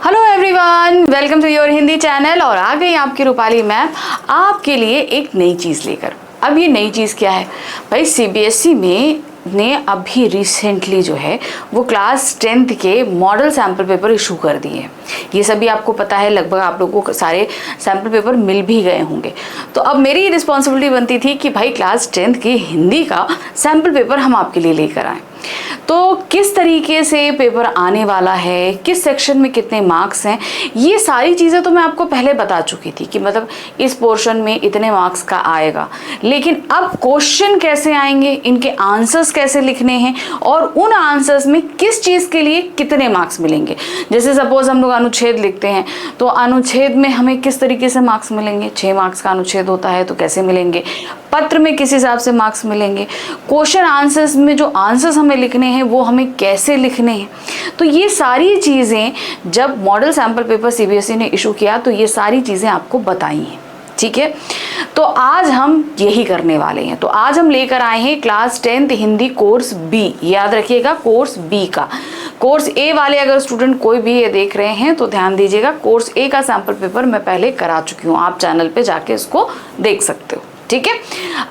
Hello everyone, welcome to your Hindi channel. और आ गई आपकी रूपाली मैम आपके लिए एक नई चीज़ लेकर। अब ये नई चीज़ क्या है भाई, सीबीएसई में ने अभी रिसेंटली जो है वो क्लास 10th के मॉडल सैम्पल पेपर इशू कर दिए हैं। ये सभी आपको पता है, लगभग आप लोगों को सारे सैम्पल पेपर मिल भी गए होंगे। तो अब मेरी रिस्पॉन्सिबिलिटी बनती थी कि भाई क्लास 10th की हिंदी का सैम्पल पेपर हम आपके लिए लेकर आएँ। तो किस तरीके से पेपर आने वाला है, किस सेक्शन में कितने मार्क्स हैं, ये सारी चीज़ें तो मैं आपको पहले बता चुकी थी कि मतलब इस पोर्शन में इतने मार्क्स का आएगा। लेकिन अब क्वेश्चन कैसे आएंगे, इनके आंसर्स कैसे लिखने हैं और उन आंसर्स में किस चीज़ के लिए कितने मार्क्स मिलेंगे। जैसे सपोज हम लोग अनुच्छेद लिखते हैं तो अनुच्छेद में हमें किस तरीके से मार्क्स मिलेंगे, 6 मार्क्स का अनुच्छेद होता है तो कैसे मिलेंगे, पत्र में किस हिसाब से मार्क्स मिलेंगे, क्वेश्चन आंसर्स में जो आंसर्स हमें लिखने हैं वो हमें कैसे लिखने हैं। तो ये सारी चीज़ें जब मॉडल सैम्पल पेपर सीबीएसई ने इशू किया तो ये सारी चीज़ें आपको बताई हैं, ठीक है। तो आज हम यही करने वाले हैं। तो आज हम लेकर आए हैं class 10th Hindi course B, याद रखिएगा कोर्स बी का। कोर्स ए वाले अगर स्टूडेंट कोई भी ये देख रहे हैं तो ध्यान दीजिएगा, कोर्स ए का सैम्पल पेपर मैं पहले करा चुकी हूँ, आप चैनल पे जाके इसको देख सकते हो, ठीक है।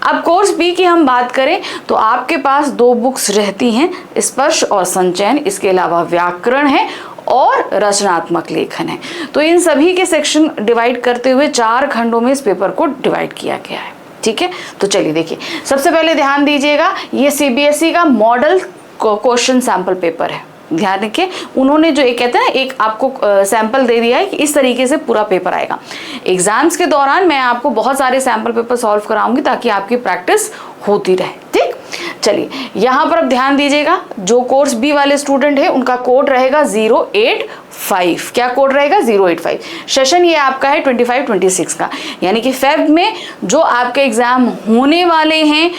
अब कोर्स बी की हम बात करें तो आपके पास 2 बुक्स रहती हैं, स्पर्श और संचयन, इसके अलावा व्याकरण है और रचनात्मक लेखन है। तो इन सभी के सेक्शन डिवाइड करते हुए 4 खंडों में इस पेपर को डिवाइड किया गया है, ठीक है। तो चलिए देखिए, सबसे पहले ध्यान दीजिएगा, ये सीबीएसई का मॉडल क्वेश्चन सैम्पल पेपर है। ध्यान रखिए, उन्होंने जो एक कहते हैं ना, एक आपको सैंपल दे दिया है कि इस तरीके से पूरा पेपर आएगा। एग्जाम्स के दौरान मैं आपको बहुत सारे सैंपल पेपर सॉल्व कराऊंगी ताकि आपकी प्रैक्टिस होती रहे, ठीक। चलिए यहाँ पर अब ध्यान दीजिएगा, जो कोर्स बी वाले स्टूडेंट है उनका कोड रहेगा 085। क्या कोड रहेगा? 085। सेशन ये आपका है 25-26 का, यानी कि फेब में जो आपके एग्जाम होने वाले हैं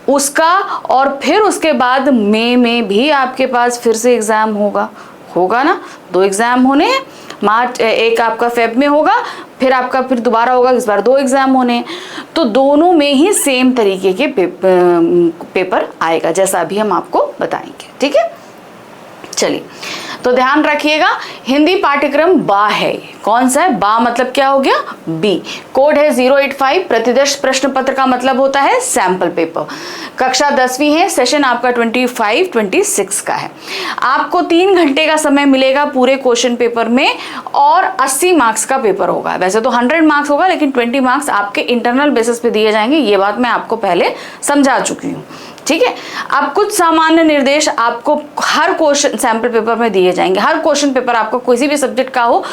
उसका, और फिर उसके बाद मई में भी आपके पास फिर से एग्जाम होगा ना। 2 एग्जाम होने हैं, मार्च एक आपका फेब में होगा, फिर आपका फिर दोबारा होगा, इस बार 2 एग्जाम होने हैं। तो दोनों में ही सेम तरीके के पेपर आएगा, जैसा अभी हम आपको बताएंगे, ठीक है। चलिए तो ध्यान रखिएगा, हिंदी पाठ्यक्रम बा है। कौन सा है? बा मतलब क्या हो गया? बी। कोड है 085। प्रतिदर्श प्रश्न पत्र का मतलब होता है सैंपल पेपर। कक्षा 10वीं है, सेशन आपका 25-26 का है। आपको 3 घंटे का समय मिलेगा पूरे क्वेश्चन पेपर में और 80 मार्क्स का पेपर होगा। वैसे तो 100 मार्क्स होगा, लेकिन 20 मार्क्स आपके इंटरनल बेसिस पे दिए जाएंगे। ये बात मैं आपको पहले समझा चुकी हूँ, ठीक है। अब कुछ सामान्य निर्देश आपको हर क्वेश्चन सैंपल पेपर में दिए जाएंगे। हर क्वेश्चन पेपर आपको किसी भी सब्जेक्ट का हो,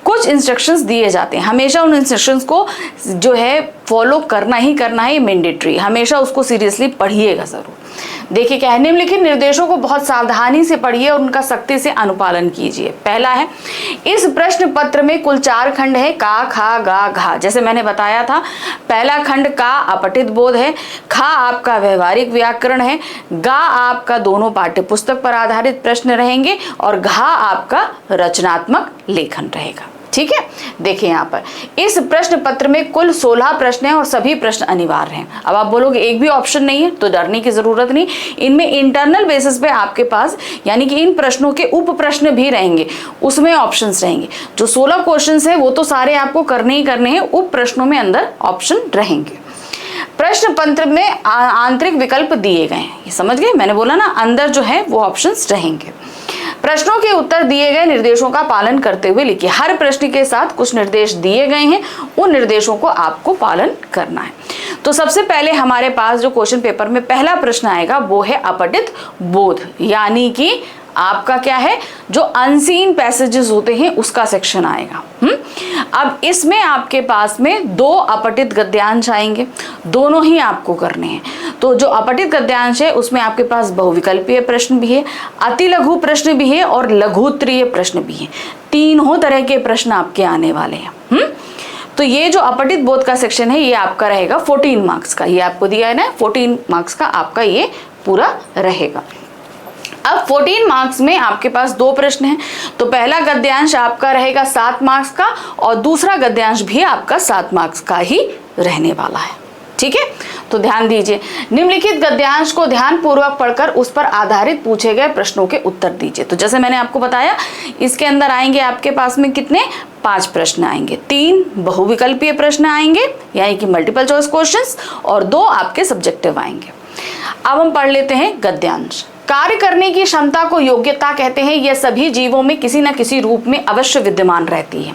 कुछ इंस्ट्रक्शंस दिए जाते हैं। हमेशा उन इंस्ट्रक्शंस को जो है फॉलो करना ही करना है, मैंडेटरी। हमेशा उसको सीरियसली पढ़िएगा जरूर। देखिए, क्या है, निम्नलिखित निर्देशों को बहुत सावधानी से पढ़िए और उनका सख्ती से अनुपालन कीजिए। पहला है, इस प्रश्न पत्र में कुल 4 खंड है, का, खा, गा, घा। जैसे मैंने बताया था, पहला खंड का अपठित बोध है, खा आपका व्यवहारिक व्याकरण है, गा आपका दोनों पाठ्य पुस्तक पर आधारित प्रश्न रहेंगे और घा आपका रचनात्मक लेखन रहेगा, ठीक है। देखिए यहाँ पर इस प्रश्न पत्र में कुल 16 प्रश्न हैं और सभी प्रश्न अनिवार्य हैं। अब आप बोलोगे एक भी ऑप्शन नहीं है, तो डरने की जरूरत नहीं। इनमें इंटरनल बेसिस पे आपके पास, यानी कि इन प्रश्नों के उप प्रश्न भी रहेंगे, उसमें ऑप्शंस रहेंगे। जो 16 क्वेश्चंस है वो तो सारे आपको करने ही करने हैं, उप प्रश्नों में अंदर ऑप्शन रहेंगे। प्रश्न पत्र में आंतरिक विकल्प दिए गए हैं, ये समझ गए, मैंने बोला ना अंदर जो है वो ऑप्शंस रहेंगे। प्रश्नों के उत्तर दिए गए निर्देशों का पालन करते हुए लिखिए। हर प्रश्न के साथ कुछ निर्देश दिए गए हैं, उन निर्देशों को आपको पालन करना है। तो सबसे पहले हमारे पास जो क्वेश्चन पेपर में पहला प्रश्न आएगा वो है अपठित बोध, यानी कि आपका क्या है, जो अनसीन पैसेजेस होते हैं उसका सेक्शन आएगा। अब इसमें आपके पास में 2 अपठित गद्यांश आएंगे, दोनों ही आपको करने हैं। तो जो अपठित गद्यांश है उसमें आपके पास बहुविकल्पीय प्रश्न भी है, अति लघु प्रश्न भी है और लघुत्तरीय प्रश्न भी है। 3 तरह के प्रश्न आपके आने वाले हैं। तो ये जो अपठित बोध का सेक्शन है ये आपका रहेगा 14 मार्क्स का। ये आपको दिया है ना, 14 मार्क्स का आपका ये पूरा रहेगा। अब 14 मार्क्स में आपके पास 2 प्रश्न हैं। तो पहला गद्यांश आपका रहेगा 7 मार्क्स का और दूसरा गद्यांश भी आपका 7 मार्क्स का ही रहने वाला है, ठीक है। तो ध्यान दीजिए, निम्नलिखित गद्यांश को ध्यान पूर्वक पढ़कर उस पर आधारित पूछे गए प्रश्नों के उत्तर दीजिए। तो जैसे मैंने आपको बताया, इसके अंदर आएंगे आपके पास में कितने, 5 प्रश्न आएंगे, 3 बहुविकल्पीय प्रश्न आएंगे यानी कि मल्टीपल चॉइस क्वेश्चंस, और 2 आपके सब्जेक्टिव आएंगे। अब हम पढ़ लेते हैं गद्यांश। कार्य करने की क्षमता को योग्यता कहते हैं। यह सभी जीवों में किसी न किसी रूप में अवश्य विद्यमान रहती है।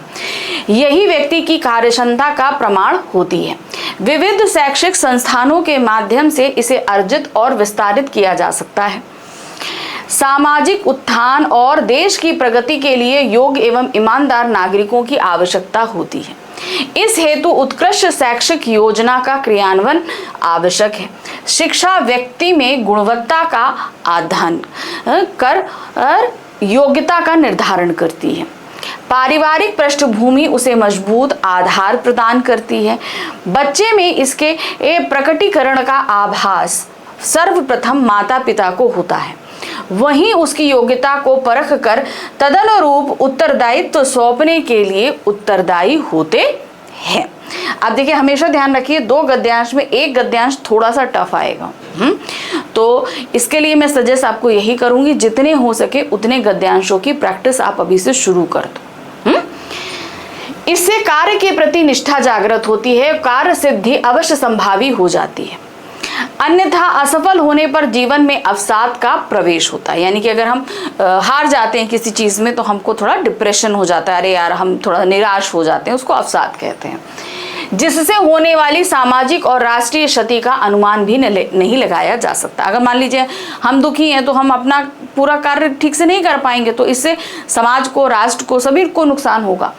यही व्यक्ति की कार्यक्षमता का प्रमाण होती है। विविध शैक्षिक संस्थानों के माध्यम से इसे अर्जित और विस्तारित किया जा सकता है। सामाजिक उत्थान और देश की प्रगति के लिए योग्य एवं ईमानदार नागरिकों की आवश्यकता होती है। इस हेतु उत्कृष्ट शैक्षिक योजना का क्रियान्वयन आवश्यक है। शिक्षा व्यक्ति में गुणवत्ता का आधान कर योग्यता का निर्धारण करती है। पारिवारिक पृष्ठभूमि उसे मजबूत आधार प्रदान करती है। बच्चे में इसके प्रकटीकरण का आभास सर्वप्रथम माता पिता को होता है। वहीं उसकी योग्यता को परख कर तदनुरूप उत्तरदायित्व सौंपने के लिए उत्तरदायी होते हैं। अब देखिए, हमेशा ध्यान रखिए, 2 गद्यांश में एक गद्यांश थोड़ा सा टफ आएगा। तो इसके लिए मैं सजेस्ट आपको यही करूंगी, जितने हो सके उतने गद्यांशों की प्रैक्टिस आप अभी से शुरू कर दो। इससे कार्य के प्रति निष्ठा जागृत होती है, कार्य सिद्धि अवश्य संभावी हो जाती है। अन्यथा असफल होने पर जीवन में अवसाद का प्रवेश होता है। यानी कि अगर हम हार जाते हैं किसी चीज में तो हमको थोड़ा डिप्रेशन हो जाता है, अरे यार हम थोड़ा निराश हो जाते हैं, उसको अवसाद कहते हैं, जिससे होने वाली सामाजिक और राष्ट्रीय क्षति का अनुमान भी नहीं लगाया जा सकता। अगर मान लीजिए हम दुखी हैं तो हम अपना पूरा कार्य ठीक से नहीं कर पाएंगे, तो इससे समाज को, राष्ट्र को, सभी को नुकसान होगा।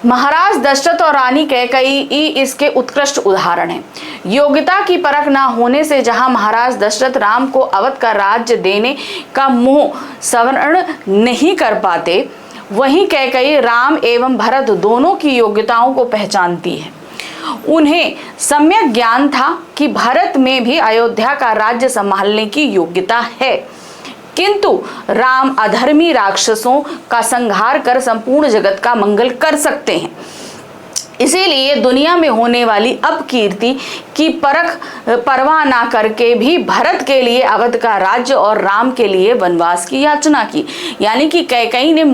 महाराज दशरथ और रानी कैकेयी इसके उत्कृष्ट उदाहरण हैं। योग्यता की परख न होने से जहां महाराज दशरथ राम को अवध का राज्य देने का मोह सवर्ण नहीं कर पाते, वहीं कैकेयी राम एवं भरत दोनों की योग्यताओं को पहचानती है। उन्हें सम्यक ज्ञान था कि भरत में भी अयोध्या का राज्य संभालने की योग्यता है, किंतु राम अधर्मी राक्षसों का संहार कर संपूर्ण जगत का मंगल कर सकते हैं। इसीलिए दुनिया में होने वाली अपकीर्ति की परवाह ना करके भी भरत के लिए अवध का राज्य और राम के लिए वनवास की याचना की। यानी कि कैकेयी ने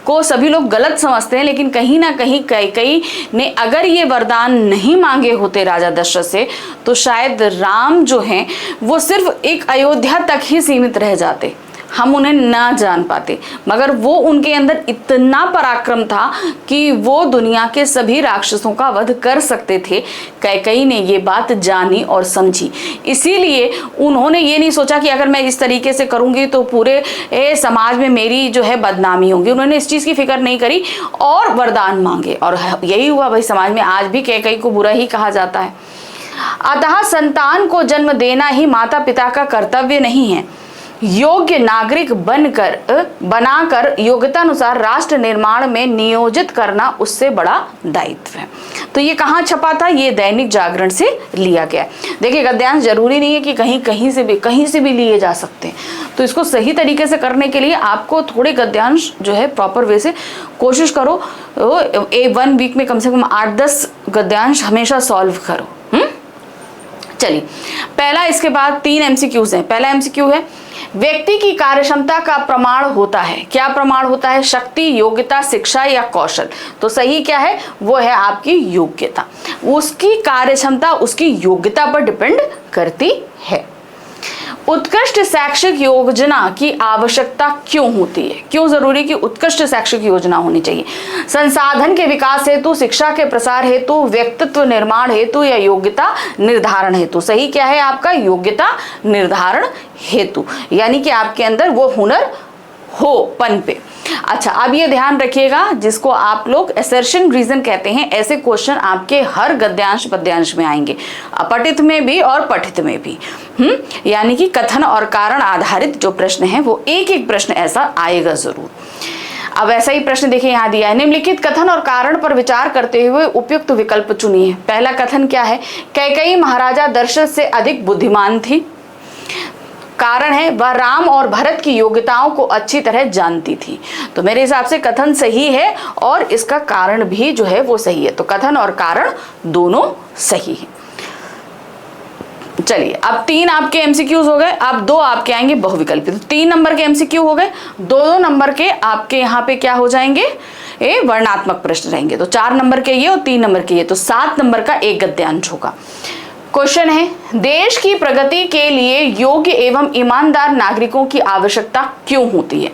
को सभी लोग गलत समझते हैं, लेकिन कहीं ना कहीं कैकेयी ने अगर ये वरदान नहीं मांगे होते राजा दशरथ से, तो शायद राम जो हैं वो सिर्फ एक अयोध्या तक ही सीमित रह जाते, हम उन्हें ना जान पाते। मगर वो उनके अंदर इतना पराक्रम था कि वो दुनिया के सभी राक्षसों का वध कर सकते थे। कैकेयी ने ये बात जानी और समझी, इसीलिए उन्होंने ये नहीं सोचा कि अगर मैं इस तरीके से करूंगी तो पूरे समाज में मेरी जो है बदनामी होगी। उन्होंने इस चीज़ की फिक्र नहीं करी और वरदान मांगे, और यही हुआ भाई। समाज में आज भी कैकेयी को बुरा ही कहा जाता है। अतः संतान को जन्म देना ही माता पिता का कर्तव्य नहीं है, योग्य नागरिक बनाकर योग्यतानुसार राष्ट्र निर्माण में नियोजित करना उससे बड़ा दायित्व है। तो ये कहाँ छपा था? ये दैनिक जागरण से लिया गया है। देखिए, गद्यांश जरूरी नहीं है कि कहीं से भी लिए जा सकते हैं। तो इसको सही तरीके से करने के लिए आपको थोड़े गद्यांश जो है प्रॉपर वे से कोशिश करो। 1 वीक में कम से कम 8-10 गद्यांश हमेशा सॉल्व करो। चलिए, पहला, इसके बाद 3 MCQs हैं। पहला MCQ है, व्यक्ति की कार्यक्षमता का प्रमाण होता है। क्या प्रमाण होता है? शक्ति, योग्यता, शिक्षा या कौशल। तो सही क्या है? वो है आपकी योग्यता। उसकी कार्यक्षमता उसकी योग्यता पर डिपेंड करती है। उत्कृष्ट शैक्षिक योजना की आवश्यकता क्यों होती है? क्यों जरूरी कि उत्कृष्ट शैक्षिक योजना होनी चाहिए? संसाधन के विकास हेतु, शिक्षा के प्रसार हेतु, व्यक्तित्व निर्माण हेतु या योग्यता निर्धारण हेतु। सही क्या है आपका? योग्यता निर्धारण हेतु, यानी कि आपके अंदर वो हुनर हो पन पे। अच्छा, अब ये ध्यान रखिएगा, जिसको आप लोग असर्शन रीजन कहते हैं, ऐसे क्वेश्चन आपके हर गद्यांश पद्यांश में आएंगे, अपठित में भी और पठित में भी। यानी कि कथन और कारण आधारित जो प्रश्न है वो एक प्रश्न ऐसा आएगा जरूर। अब ऐसा ही प्रश्न देखिए यहाँ दिया है, निम्नलिखित कथन और कारण पर विचार करते हुए उपयुक्त विकल्प चुनिए। पहला कथन क्या है? कैकेयी महाराजा दशरथ से अधिक बुद्धिमान थी। कारण है, वह राम और भरत की योग्यताओं को अच्छी तरह जानती थी। तो मेरे हिसाब से कथन सही है और इसका कारण भी जो है वो सही है। तो कथन और कारण दोनों सही है। चलिए, अब 3 आपके एमसीक्यूज हो गए, अब 2 आपके आएंगे बहुविकल्पी। तो 3 नंबर के एमसीक्यू हो गए, 2-2 नंबर के आपके यहाँ पे क्या हो जाएंगे, ये वर्णात्मक प्रश्न रहेंगे। तो 4 नंबर के ये और 3 नंबर के ये, तो 7 नंबर का एक गद्यांश होगा। क्वेश्चन है, देश की प्रगति के लिए योग्य एवं ईमानदार नागरिकों की आवश्यकता क्यों होती है?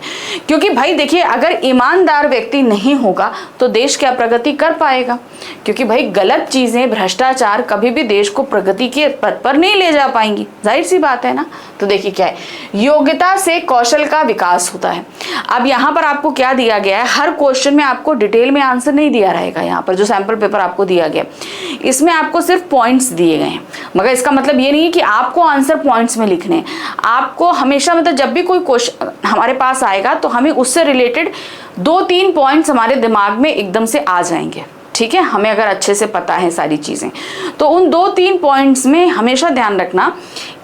क्योंकि भाई देखिए, अगर ईमानदार व्यक्ति नहीं होगा तो देश क्या प्रगति कर पाएगा? क्योंकि भाई गलत चीजें, भ्रष्टाचार कभी भी देश को प्रगति के पथ पर नहीं ले जा पाएंगी, जाहिर सी बात है ना। तो देखिए क्या है, योग्यता से कौशल का विकास होता है। अब यहाँ पर आपको क्या दिया गया है, हर क्वेश्चन में आपको डिटेल में आंसर नहीं दिया रहेगा। यहाँ पर जो सैंपल पेपर आपको दिया गया, इसमें आपको सिर्फ पॉइंट्स दिए गए हैं, मगर इसका मतलब ये नहीं है कि आपको आंसर पॉइंट्स में लिखने हैं। आपको हमेशा, मतलब जब भी कोई क्वेश्चन हमारे पास आएगा तो हमें उससे रिलेटेड 2-3 पॉइंट्स हमारे दिमाग में एकदम से आ जाएंगे, ठीक है। हमें अगर अच्छे से पता है सारी चीजें, तो उन 2-3 पॉइंट्स में हमेशा ध्यान रखना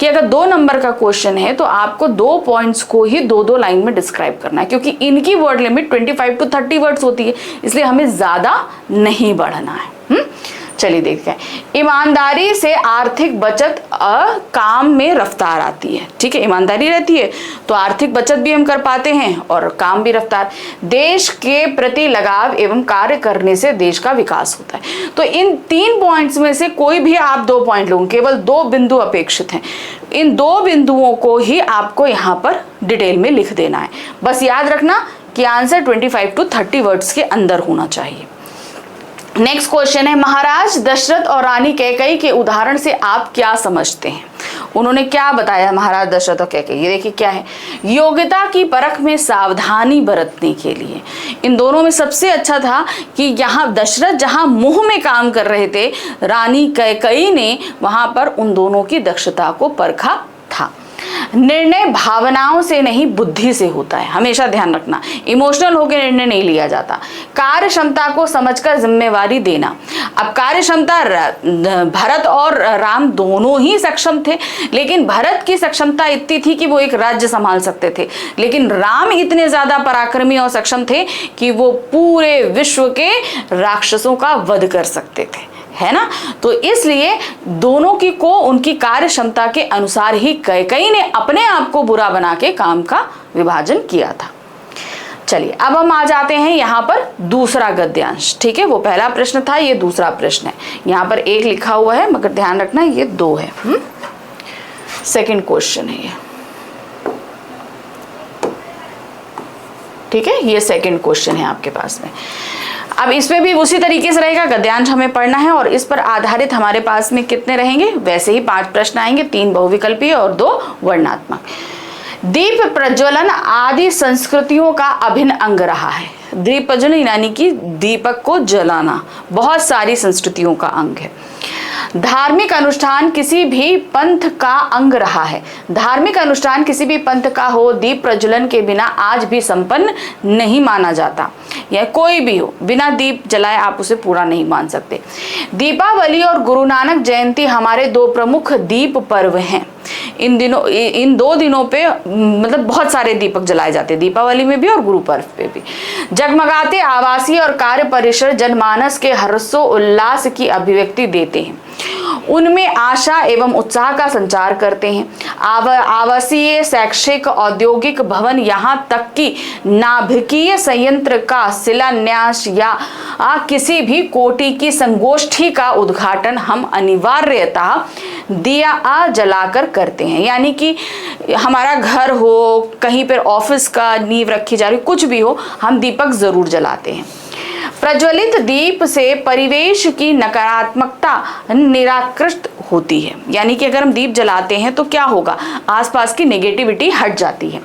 कि अगर 2 नंबर का क्वेश्चन है तो आपको 2 पॉइंट्स को ही 2-2 लाइन में डिस्क्राइब करना है, क्योंकि इनकी वर्ड लिमिट 25 to 30 वर्ड्स होती है, इसलिए हमें ज्यादा नहीं बढ़ना है। चलिए देखते हैं, ईमानदारी से आर्थिक बचत काम में रफ्तार आती है, ठीक है। ईमानदारी रहती है तो आर्थिक बचत भी हम कर पाते हैं और काम भी रफ्तार। देश के प्रति लगाव एवं कार्य करने से देश का विकास होता है। तो इन 3 पॉइंट्स में से कोई भी आप 2 पॉइंट लोगे, केवल 2 बिंदु अपेक्षित हैं, इन 2 बिंदुओं को ही आपको यहाँ पर डिटेल में लिख देना है। बस याद रखना कि आंसर 25 to 30 वर्ड्स के अंदर होना चाहिए। नेक्स्ट क्वेश्चन है, महाराज दशरथ और रानी कैकेयी के उदाहरण से आप क्या समझते हैं? उन्होंने क्या बताया महाराज दशरथ और कैकेयी? ये देखिए क्या है, योग्यता की परख में सावधानी बरतने के लिए। इन दोनों में सबसे अच्छा था कि यहाँ दशरथ जहाँ मुंह में काम कर रहे थे, रानी कैकेयी ने वहां पर उन दोनों की दक्षता को परखा था। निर्णय भावनाओं से नहीं बुद्धि से होता है, हमेशा ध्यान रखना। इमोशनल होकर निर्णय नहीं लिया जाता। कार्य क्षमता को समझकर जिम्मेवारी देना। अब कार्य क्षमता, भरत और राम दोनों ही सक्षम थे, लेकिन भरत की सक्षमता इतनी थी कि वो एक राज्य संभाल सकते थे, लेकिन राम इतने ज्यादा पराक्रमी और सक्षम थे कि वो पूरे विश्व के राक्षसों का वध कर सकते थे, है ना। तो इसलिए दोनों की को उनकी कार्य क्षमता के अनुसार ही कैकेयी ने अपने आप को बुरा बना के काम का विभाजन किया था। चलिए अब हम आ जाते हैं यहाँ पर दूसरा गद्यांश, ठीक है। वो पहला प्रश्न था, ये दूसरा प्रश्न है। यहाँ पर 1 लिखा हुआ है, मगर ध्यान रखना ये 2 है। सेकंड क्वेश्चन है ये, ठीक है। ये सेकंड क्वेश्चन है आपके पास में। अब इसमें भी उसी तरीके से रहेगा, गद्यांश हमें पढ़ना है और इस पर आधारित हमारे पास में कितने रहेंगे, वैसे ही 5 प्रश्न आएंगे, 3 बहुविकल्पीय और 2 वर्णात्मक। दीप प्रज्वलन आदि संस्कृतियों का अभिन्न अंग रहा है। दीप प्रज्वलन यानी कि दीपक को जलाना बहुत सारी संस्कृतियों का अंग है। धार्मिक अनुष्ठान किसी भी पंथ का अंग रहा है। धार्मिक अनुष्ठान किसी भी पंथ का हो, दीप प्रज्वलन के बिना आज भी संपन्न नहीं माना जाता। या कोई भी हो, बिना दीप जलाए आप उसे पूरा नहीं मान सकते। दीपावली और गुरु नानक जयंती हमारे 2 प्रमुख दीप पर्व हैं। इन 2 दिनों पे मतलब बहुत सारे दीपक जलाए जाते हैं, दीपावली में भी और गुरु पर्व पे भी। जगमगाते आवासीय और कार्य परिसर जनमानस के हर्षो उल्लास की अभिव्यक्ति देते हैं, उनमें आशा एवं उत्साह का संचार करते हैं। आवासीय, शैक्षिक, औद्योगिक भवन, यहाँ तक कि नाभिकीय संयंत्र का शिलान्यास या किसी भी कोटि की संगोष्ठी का उद्घाटन हम अनिवार्यतः दिया जलाकर करते हैं। यानी कि हमारा घर हो, कहीं पर ऑफिस का नींव रखी जा रही, कुछ भी हो, हम दीपक जरूर जलाते हैं। प्रज्वलित दीप से परिवेश की नकारात्मकता निराकृत होती है। यानी कि अगर हम दीप जलाते हैं तो क्या होगा, आसपास की नेगेटिविटी हट जाती है,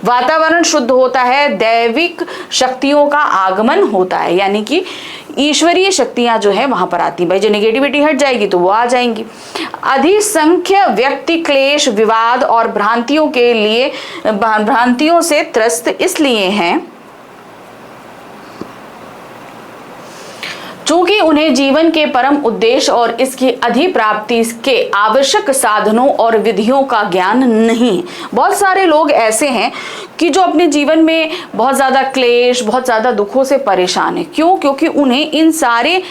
वातावरण शुद्ध होता है, दैविक शक्तियों का आगमन होता है। यानी कि ईश्वरीय शक्तियां जो है वहां पर आती है, भाई जो नेगेटिविटी हट जाएगी तो वो आ जाएंगी। अधिसंख्य व्यक्ति क्लेश, विवाद और भ्रांतियों से त्रस्त इसलिए हैं चूंकि उन्हें जीवन के परम उद्देश्य और इसकी अधिप्राप्ति के आवश्यक साधनों और विधियों का ज्ञान नहीं। बहुत सारे लोग ऐसे हैं कि जो अपने जीवन में बहुत ज़्यादा क्लेश, बहुत ज़्यादा दुखों से परेशान है। क्यों? क्योंकि उन्हें इन सारे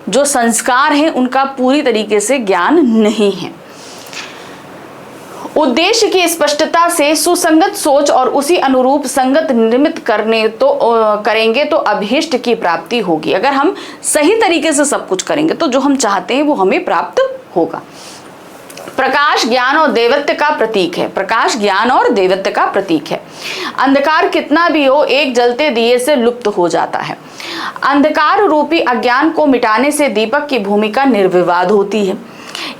जो संस्कार हैं उनका पूरी तरीके से ज्ञान नहीं है। उद्देश्य की स्पष्टता से सुसंगत सोच और उसी अनुरूप संगत निर्मित करेंगे तो अभीष्ट की प्राप्ति होगी। अगर हम सही तरीके से सब कुछ करेंगे तो जो हम चाहते हैं वो हमें प्राप्त होगा। प्रकाश ज्ञान और देवत्व का प्रतीक है। प्रकाश ज्ञान और देवत्व का प्रतीक है। अंधकार कितना भी हो एक जलते दिए से लुप्त हो जाता है। अंधकार रूपी अज्ञान को मिटाने से दीपक की भूमिका निर्विवाद होती है।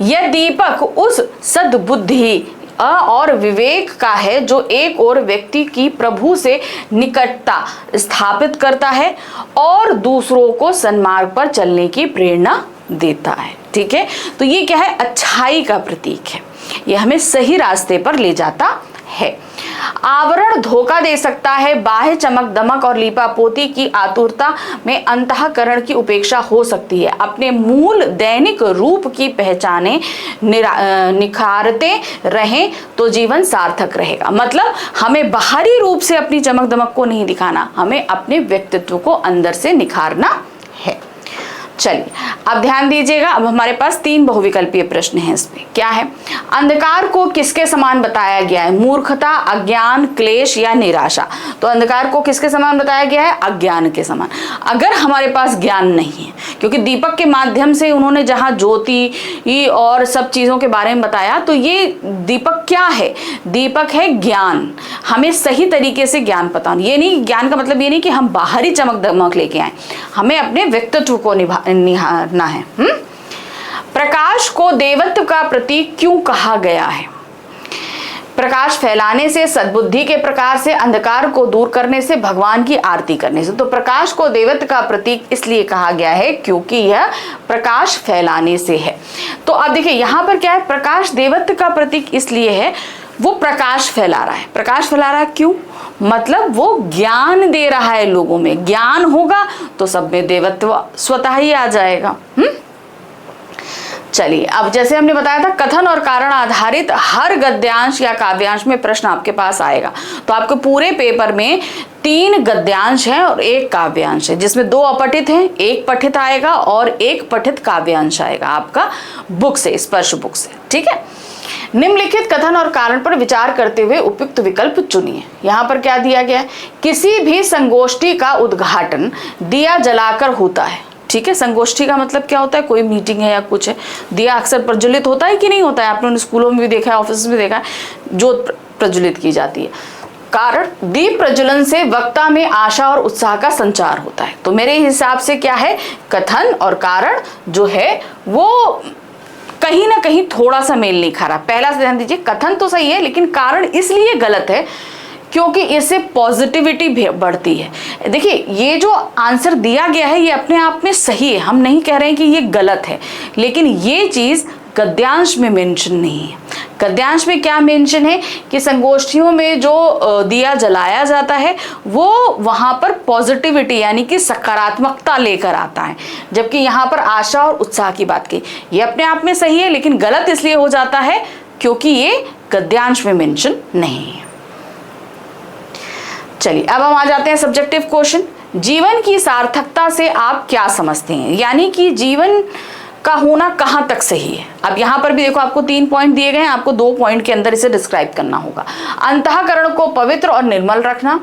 यह दीपक उस सद्बुद्धि और विवेक का है जो एक और व्यक्ति की प्रभु से निकटता स्थापित करता है और दूसरों को सन्मार्ग पर चलने की प्रेरणा देता है। ठीक है, तो ये क्या है? अच्छाई का प्रतीक है। यह हमें सही रास्ते पर ले जाता है। आवरण धोखा दे सकता है। बाह्य चमक दमक और लीपापोती की आतुरता में अंतःकरण की उपेक्षा हो सकती है। अपने मूल दैनिक रूप की पहचाने निखारते रहें तो जीवन सार्थक रहेगा। मतलब हमें बाहरी रूप से अपनी चमक दमक को नहीं दिखाना, हमें अपने व्यक्तित्व को अंदर से निखारना है। चलिए अब ध्यान दीजिएगा। अब हमारे पास 3 बहुविकल्पीय प्रश्न हैं। इसमें क्या है? अंधकार को किसके समान बताया गया है? मूर्खता, अज्ञान, क्लेश या निराशा। तो अंधकार को किसके समान बताया गया है? अज्ञान के समान। अगर हमारे पास ज्ञान नहीं है, क्योंकि दीपक के माध्यम से उन्होंने जहां ज्योति और सब चीजों के बारे में बताया, तो ये दीपक क्या है? दीपक है ज्ञान। हमें सही तरीके से ज्ञान पता होना। ये नहीं, ज्ञान का मतलब ये नहीं कि हम बाहरी चमक दमक लेके आए, हमें अपने व्यक्तित्व को निहारना है। प्रकाश को देवत्व का प्रतीक क्यों कहा गया है? प्रकाश फैलाने से, सद्बुद्धि के प्रकार से, अंधकार को दूर करने से, भगवान की आरती करने से। तो प्रकाश को देवत्व का प्रतीक इसलिए कहा गया है क्योंकि यह प्रकाश फैलाने से है। तो अब देखिए यहां पर क्या है? प्रकाश देवत्व का प्रतीक इसलिए है, वो प्रकाश फैला रहा है। प्रकाश फैला रहा है क्यों? मतलब वो ज्ञान दे रहा है लोगों में। ज्ञान होगा तो सब में देवत्व स्वतः ही आ जाएगा। चलिए अब जैसे हमने बताया था, कथन और कारण आधारित हर गद्यांश या काव्यांश में प्रश्न आपके पास आएगा। तो आपके पूरे पेपर में 3 गद्यांश हैं और 1 काव्यांश है, जिसमें 2 अपठित हैं, 1 पठित आएगा और 1 पठित काव्यांश आएगा आपका बुक से, स्पर्श बुक से। ठीक है, निम्नलिखित कथन और कारण पर विचार करते हुए उपयुक्त विकल्प चुनिए। यहाँ पर क्या दिया गया है? किसी भी संगोष्ठी का उद्घाटन दिया जलाकर होता है। ठीक है, संगोष्ठी का मतलब क्या होता है? कोई मीटिंग है या कुछ है, दिया अक्सर प्रज्वलित होता है कि नहीं होता है? आपने स्कूलों में भी देखा है, ऑफिस में देखा है, ज्योत प्रज्वलित की जाती है। कारण दीप प्रज्वलन से वक्ता में आशा और उत्साह का संचार होता है। तो मेरे हिसाब से क्या है? कथन और कारण जो है वो कहीं ना कहीं थोड़ा सा मेल नहीं खा रहा। पहला से ध्यान दीजिए, कथन तो सही है लेकिन कारण इसलिए गलत है क्योंकि इससे पॉजिटिविटी बढ़ती है। देखिए ये जो आंसर दिया गया है ये अपने आप में सही है, हम नहीं कह रहे हैं कि ये गलत है, लेकिन ये चीज गद्यांश में मेंशन नहीं है। गद्यांश में क्या मेंशन है कि संगोष्ठियों में जो दिया जलाया जाता है वो वहां पर पॉजिटिविटी यानी कि सकारात्मकता लेकर आता है, जबकि यहाँ पर आशा और उत्साह की बात की। ये अपने आप में सही है लेकिन गलत इसलिए हो जाता है क्योंकि ये गद्यांश में मेंशन नहीं है। चलिए अब हम आ जाते हैं सब्जेक्टिव क्वेश्चन। जीवन की सार्थकता से आप क्या समझते हैं? यानी कि जीवन का होना कहां तक सही है। अब यहां पर भी देखो आपको 3 पॉइंट दिए गए हैं, आपको 2 पॉइंट के अंदर इसे डिस्क्राइब करना होगा। अंतःकरण को पवित्र और निर्मल रखना,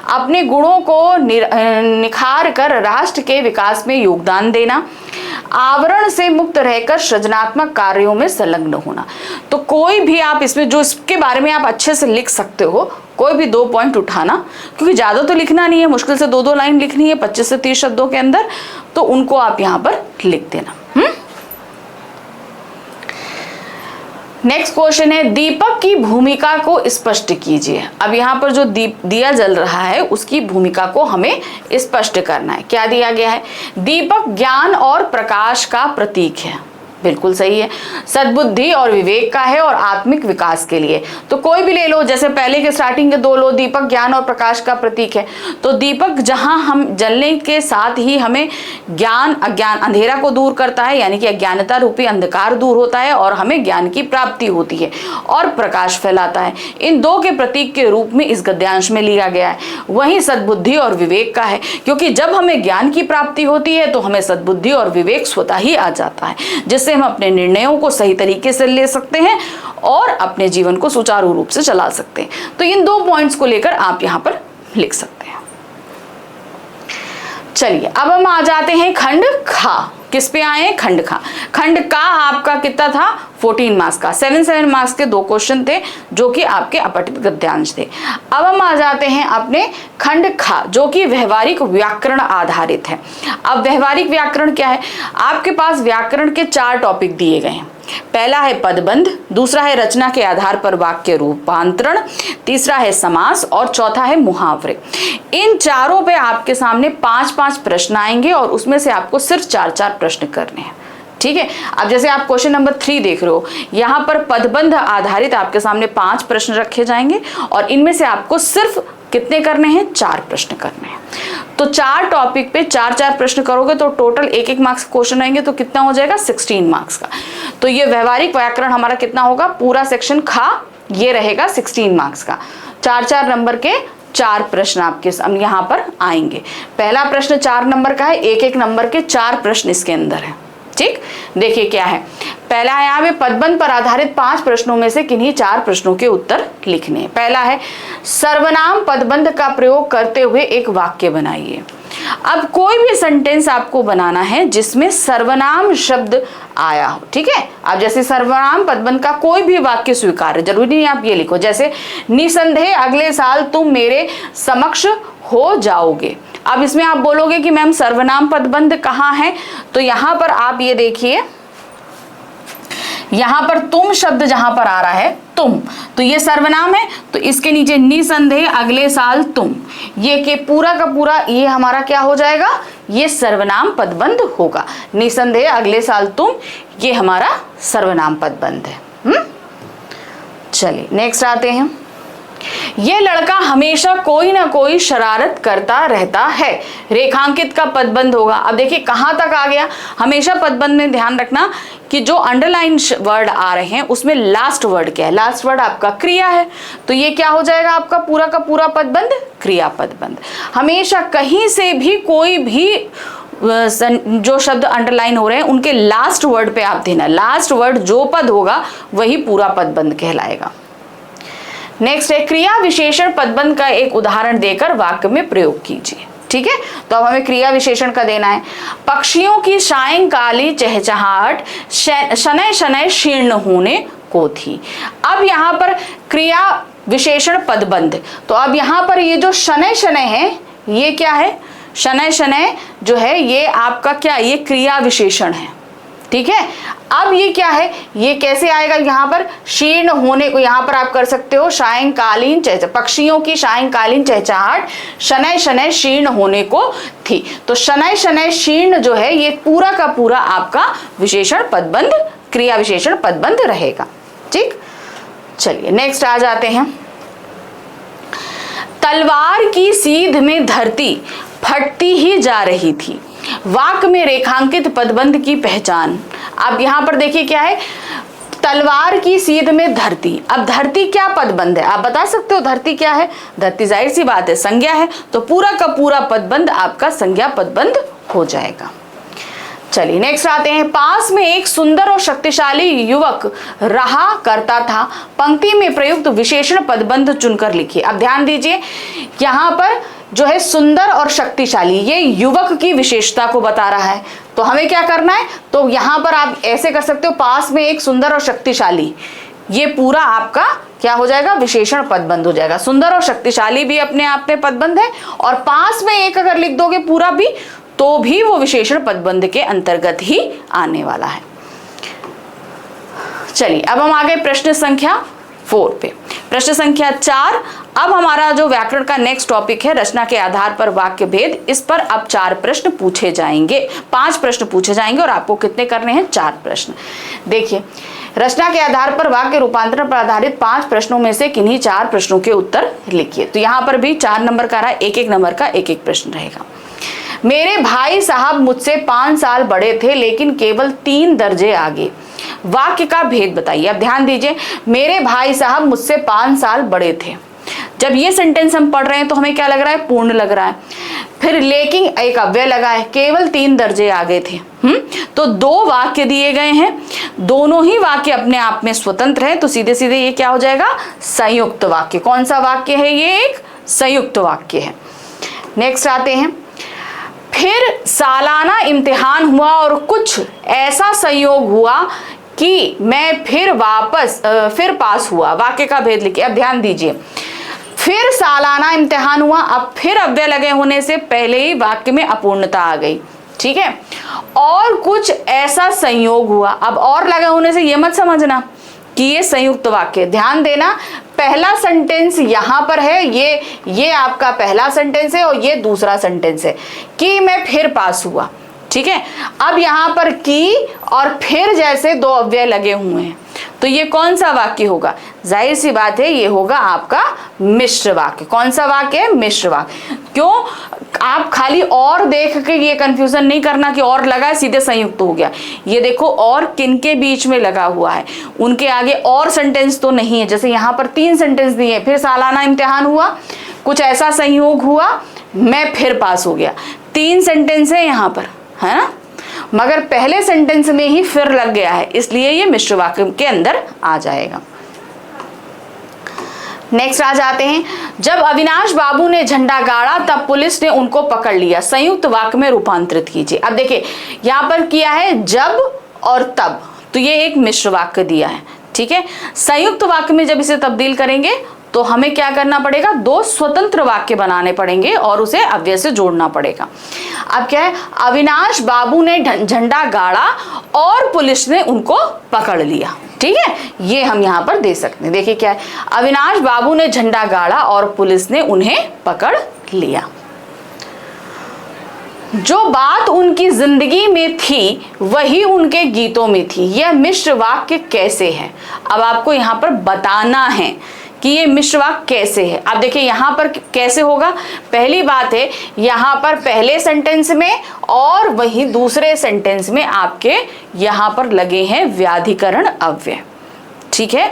अपने गुणों को निखार कर राष्ट्र के विकास में योगदान देना, आवरण से मुक्त रहकर सृजनात्मक कार्यों में संलग्न होना। तो कोई भी आप इसमें जो इसके बारे में आप अच्छे से लिख सकते हो, कोई भी 2 पॉइंट उठाना, क्योंकि ज्यादा तो लिखना नहीं है, मुश्किल से 2-2 लाइन लिखनी है 25 से 30 शब्दों के अंदर, तो उनको आप यहां पर लिख देना। नेक्स्ट क्वेश्चन है, दीपक की भूमिका को स्पष्ट कीजिए। अब यहाँ पर जो दिया जल रहा है उसकी भूमिका को हमें स्पष्ट करना है। क्या दिया गया है? दीपक ज्ञान और प्रकाश का प्रतीक है। बिल्कुल सही है। सद्बुद्धि और विवेक का है और आत्मिक विकास के लिए। तो कोई भी ले लो, जैसे पहले के स्टार्टिंग के 2 लो, दीपक ज्ञान और प्रकाश का प्रतीक है। तो दीपक जहां हम जलने के साथ ही हमें ज्ञान अज्ञान अंधेरा को दूर करता है, यानी कि अज्ञानता रूपी अंधकार दूर होता है और हमें ज्ञान की प्राप्ति होती है, और प्रकाश फैलाता है। इन 2 के प्रतीक के रूप में इस गद्यांश में लिया गया है। वहीं सद्बुद्धि और विवेक का है, क्योंकि जब हमें ज्ञान की प्राप्ति होती है तो हमें सद्बुद्धि और विवेक स्वतः ही आ जाता है, जिससे जिससे हम अपने निर्णयों को सही तरीके से ले सकते हैं और अपने जीवन को सुचारू रूप से चला सकते हैं। तो इन 2 पॉइंट्स को लेकर आप यहाँ पर लिख सकते हैं। चलिए अब हम आ जाते हैं खंड खा। किस पे आए हैं? खंड खा। खंड का आपका कितना था? 14 मार्क्स का। 7 मार्क्स के 2 क्वेश्चन थे जो कि आपके अपठित गद्यांश थे। अब हम आ जाते हैं अपने खंड खा जो कि व्यवहारिक व्याकरण आधारित है। अब व्यवहारिक व्याकरण क्या है? आपके पास व्याकरण के 4 टॉपिक दिए गए हैं। पहला है पदबंध, दूसरा है रचना के आधार पर वाक्य रूपांतरण, तीसरा है समास और चौथा है मुहावरे। इन चारों पे आपके सामने 5-5 प्रश्न आएंगे और उसमें से आपको सिर्फ 4-4 प्रश्न करने हैं। ठीक है। अब जैसे आप क्वेश्चन नंबर 3 देख रहे हो, यहाँ पर पदबंध आधारित आपके सामने 5 प्रश्न रखे जाएंगे और इनमें से आपको सिर्फ कितने करने हैं? 4 प्रश्न करने हैं। तो 4 टॉपिक पे 4-4 प्रश्न करोगे तो टोटल 1-1 मार्क्स क्वेश्चन रहेंगे, तो कितना हो जाएगा? 16 मार्क्स का। तो ये व्यवहारिक व्याकरण हमारा कितना होगा? पूरा सेक्शन खा ये रहेगा 16 मार्क्स का। 4-4 नंबर के 4 प्रश्न आपके यहाँ पर आएंगे। पहला प्रश्न 4 नंबर का है, 1-1 नंबर के 4 प्रश्न इसके अंदर है। ठीक, देखिए क्या है। पहला है यहाँ पे पदबंध पर आधारित 5 प्रश्नों में से किन्हीं 4 प्रश्नों के उत्तर लिखने। पहला है सर्वनाम पदबंध का प्रयोग करते हुए एक वाक्य बनाइए। अब कोई भी सेंटेंस आपको बनाना है जिसमें सर्वनाम शब्द आया हो। ठीक है। अब जैसे सर्वनाम पदबंध का कोई भी वाक्य स्वीकार्य, जरूरी नहीं आप ये लिखो, जैसे निसंदेह अगले साल तुम मेरे समक्ष हो जाओगे। अब इसमें आप बोलोगे कि मैम सर्वनाम पदबंध कहाँ है? तो यहाँ पर आप ये देखिए, यहाँ पर तुम शब्द जहां पर आ रहा है तुम, तो ये सर्वनाम है, तो इसके नीचे निसंदेह अगले साल तुम, ये के पूरा का पूरा ये हमारा क्या हो जाएगा? ये सर्वनाम पदबंध होगा। निसंदेह अगले साल तुम, ये हमारा सर्वनाम पदबंध है। चलिए नेक्स्ट आते हैं। ये लड़का हमेशा कोई ना कोई शरारत करता रहता है। रेखांकित का पदबंध होगा। अब देखिए कहां तक आ गया। हमेशा पदबंध में ध्यान रखना कि जो अंडरलाइन वर्ड आ रहे हैं उसमें लास्ट वर्ड क्या है? लास्ट वर्ड आपका क्रिया है, तो ये क्या हो जाएगा आपका पूरा का पूरा पदबंध? क्रिया पदबंध। हमेशा कहीं से भी कोई भी जो शब्द अंडरलाइन हो रहे हैं उनके लास्ट वर्ड पे आप देना। लास्ट वर्ड जो पद होगा वही पूरा पदबंध कहलाएगा। नेक्स्ट है क्रिया विशेषण पदबंध का एक उदाहरण देकर वाक्य में प्रयोग कीजिए। ठीक है, तो अब हमें क्रिया विशेषण का देना है। पक्षियों की सायंकाली चहचहाहट शनय शनय शीर्ण होने को थी। अब यहाँ पर क्रिया विशेषण पदबंध, तो अब यहाँ पर ये जो शनय शनय है ये क्या है? शनय शनय जो है ये आपका क्या? ये क्रिया विशेषण है। ठीक है, अब ये क्या है? ये कैसे आएगा? यहाँ पर शीर्ण होने को यहाँ पर आप कर सकते हो सायंकालीन पक्षियों की सायंकालीन चहचहाहट शनय शनय शीर्ण होने को थी। तो शनय शनय शीर्ण जो है ये पूरा का पूरा आपका विशेषण पदबंध, क्रिया विशेषण पदबंध रहेगा। ठीक, चलिए नेक्स्ट आ जाते हैं। तलवार की सीध में धरती फटती ही जा रही थी। वाक्य में रेखांकित पदबंध की पहचान। अब यहां पर देखिए क्या है? तलवार की सीध में धरती। अब धरती क्या पदबंध है? आप बता सकते हो धरती क्या है? धरती जाहिर सी बात है संज्ञा है, तो पूरा का पूरा पदबंध आपका संज्ञा पदबंध हो जाएगा। चलिए नेक्स्ट आते हैं। पास में एक सुंदर और शक्तिशाली युवक रहा करता था। पंक्ति में प्रयुक्त विशेषण पदबंध चुनकर लिखिए। अब ध्यान दीजिए यहाँ पर जो है सुंदर और शक्तिशाली ये युवक की विशेषता को बता रहा है, तो हमें क्या करना है? तो यहाँ पर आप ऐसे कर सकते हो, पास में एक सुंदर और शक्तिशाली, ये पूरा आपका क्या हो जाएगा? विशेषण पदबंध हो जाएगा। सुंदर और शक्तिशाली भी अपने आप में पदबंध है और पास में एक अगर लिख दोगे पूरा भी तो भी वो विशेषण पदबंध के अंतर्गत ही आने वाला है। चलिए अब हम आ गए प्रश्न संख्या 4 पे। प्रश्न संख्या 4। अब हमारा जो व्याकरण का नेक्स्ट टॉपिक है रचना के आधार पर वाक्य भेद। इस पर अब 4 प्रश्न पूछे जाएंगे, 5 प्रश्न पूछे जाएंगे और आपको कितने करने हैं? 4 प्रश्न। देखिए रचना के आधार पर वाक्य रूपांतरण पर आधारित 5 प्रश्नों में से किन्हीं 4 प्रश्नों के उत्तर लिखिए। तो यहाँ पर भी 4 नंबर का रहा, 1-1 नंबर का 1-1 प्रश्न रहेगा। मेरे भाई साहब मुझसे 5 साल बड़े थे लेकिन केवल 3 दर्जे आगे। वाक्य का भेद बताइए। अब ध्यान दीजिए, मेरे भाई साहब मुझसे 5 साल बड़े थे। जब ये सेंटेंस हम पढ़ रहे हैं तो हमें क्या लग रहा है? पूर्ण लग रहा है। फिर लेकिन एक अव्यय लगा है, केवल 3 दर्जे आगे थे। तो 2 वाक्य दिए गए हैं, दोनों ही वाक्य अपने आप में स्वतंत्र है, तो सीधे सीधे ये क्या हो जाएगा, संयुक्त वाक्य। कौन सा वाक्य है ये, एक संयुक्त वाक्य है। नेक्स्ट आते हैं, फिर सालाना इम्तिहान हुआ और कुछ ऐसा संयोग हुआ कि मैं फिर पास हुआ। वाक्य का भेद लिखिए। अब ध्यान दीजिए, फिर सालाना इम्तिहान हुआ, अब फिर अव्यय लगे होने से पहले ही वाक्य में अपूर्णता आ गई, ठीक है। और कुछ ऐसा संयोग हुआ, अब और लगे होने से ये मत समझना कि ये संयुक्त वाक्य। ध्यान देना, पहला सेंटेंस यहां पर है, ये आपका पहला सेंटेंस है और ये दूसरा सेंटेंस है कि मैं फिर पास हुआ, ठीक है। अब यहां पर की और फिर जैसे 2 अव्यय लगे हुए हैं, तो ये कौन सा वाक्य होगा, जाहिर सी बात है ये होगा आपका मिश्र वाक्य। कौन सा वाक्य है, मिश्र वाक्य। क्यों, आप खाली और देख के ये कंफ्यूजन नहीं करना कि और लगा सीधे संयुक्त हो गया। ये देखो और किन के बीच में लगा हुआ है, उनके आगे और सेंटेंस तो नहीं है। जैसे यहाँ पर 3 सेंटेंस दिए हैं, फिर सालाना इम्तिहान हुआ, कुछ ऐसा संयोग हुआ, मैं फिर पास हो गया। 3 सेंटेंस है यहाँ पर, है ना, मगर पहले सेंटेंस में ही फिर लग गया है, इसलिए ये मिश्र वाक्य के अंदर आ जाएगा। नेक्स्ट आ जाते हैं, जब अविनाश बाबू ने झंडा गाड़ा तब पुलिस ने उनको पकड़ लिया। संयुक्त वाक्य में रूपांतरित कीजिए। अब देखिए यहां पर किया है जब और तब, तो ये एक मिश्र वाक्य दिया है, ठीक है। संयुक्त वाक्य में जब इसे तब्दील करेंगे तो हमें क्या करना पड़ेगा, 2 स्वतंत्र वाक्य बनाने पड़ेंगे और उसे अव्यय से जोड़ना पड़ेगा। अब क्या है, अविनाश बाबू ने झंडा गाड़ा और पुलिस ने उनको पकड़ लिया, ठीक है। ये हम यहाँ पर दे सकते हैं। देखिए क्या है, अविनाश बाबू ने झंडा गाड़ा और पुलिस ने उन्हें पकड़ लिया। जो बात उनकी जिंदगी में थी वही उनके गीतों में थी। यह मिश्र वाक्य कैसे है, अब आपको यहाँ पर बताना है कि ये मिश्र वाक्य कैसे है। अब देखिए यहाँ पर कैसे होगा, पहली बात है यहाँ पर पहले सेंटेंस में और वही दूसरे सेंटेंस में आपके यहाँ पर लगे हैं व्याधिकरण अव्यय, ठीक है।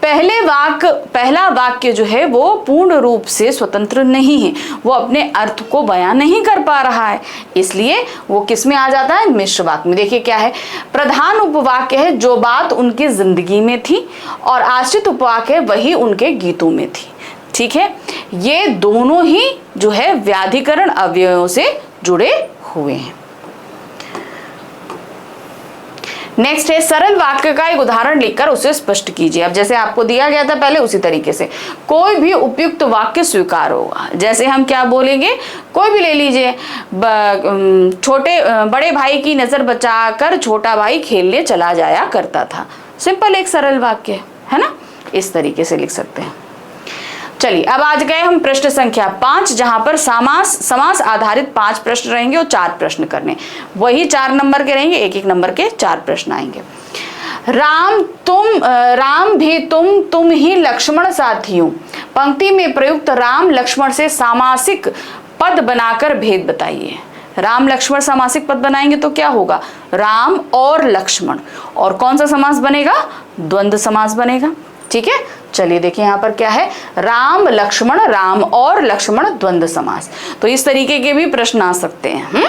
पहला वाक्य जो है वो पूर्ण रूप से स्वतंत्र नहीं है, वो अपने अर्थ को बयां नहीं कर पा रहा है, इसलिए वो किस में आ जाता है, मिश्र वाक्य में। देखिए क्या है, प्रधान उपवाक्य है जो बात उनकी जिंदगी में थी, और आश्रित उपवाक्य है वही उनके गीतों में थी, ठीक है। ये दोनों ही जो है व्याधिकरण अवयवों से जुड़े हुए हैं। नेक्स्ट है, सरल वाक्य का एक उदाहरण लिखकर उसे स्पष्ट कीजिए। अब जैसे आपको दिया गया था पहले उसी तरीके से कोई भी उपयुक्त वाक्य स्वीकार होगा। जैसे हम क्या बोलेंगे, कोई भी ले लीजिए, बड़े भाई की नजर बचाकर छोटा भाई खेलने चला जाया करता था। सिंपल एक सरल वाक्य है ना, इस तरीके से लिख सकते हैं। चलिए अब आज गए हम प्रश्न संख्या 5, जहां पर समास आधारित 5 प्रश्न रहेंगे और 4 प्रश्न करने, वही 4 नंबर के रहेंगे, 1-1 नंबर के 4 प्रश्न आएंगे। राम भी तुम ही लक्ष्मण साथी हो। पंक्ति में प्रयुक्त राम लक्ष्मण से सामासिक पद बनाकर भेद बताइए। राम लक्ष्मण सामासिक पद बनाएंगे तो क्या होगा, राम और लक्ष्मण, और कौन सा समास बनेगा, द्वंद्व समास बनेगा, ठीक है। चलिए देखिए यहाँ पर क्या है, राम लक्ष्मण, राम और लक्ष्मण द्वंद्व समास। तो इस तरीके के भी प्रश्न आ सकते हैं।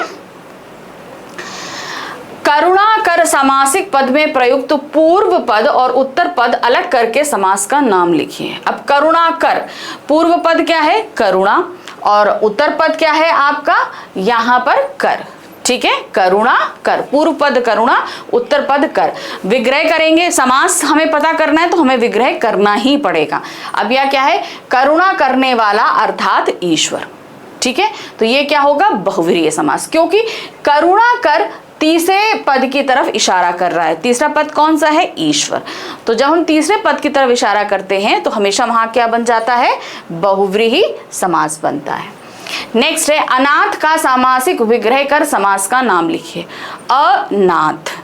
करुणा कर समासिक पद में प्रयुक्त पूर्व पद और उत्तर पद अलग करके समास का नाम लिखिए। अब करुणा कर, पूर्व पद क्या है, करुणा, और उत्तर पद क्या है आपका यहाँ पर कर, ठीक है। करुणा कर, पूर्व पद करुणा, उत्तर पद कर। विग्रह करेंगे, समास हमें पता करना है तो हमें विग्रह करना ही पड़ेगा। अब यह क्या है, करुणा करने वाला अर्थात ईश्वर, ठीक है। तो ये क्या होगा, बहुव्रीहि समास, क्योंकि करुणा कर तीसरे पद की तरफ इशारा कर रहा है। तीसरा पद कौन सा है, ईश्वर। तो जब हम तीसरे पद की तरफ इशारा करते हैं तो हमेशा वहां क्या बन जाता है, बहुव्रीहि समास बनता है। नेक्स्ट है, अनाथ का सामासिक विग्रह कर समास का नाम लिखिए। अनाथ,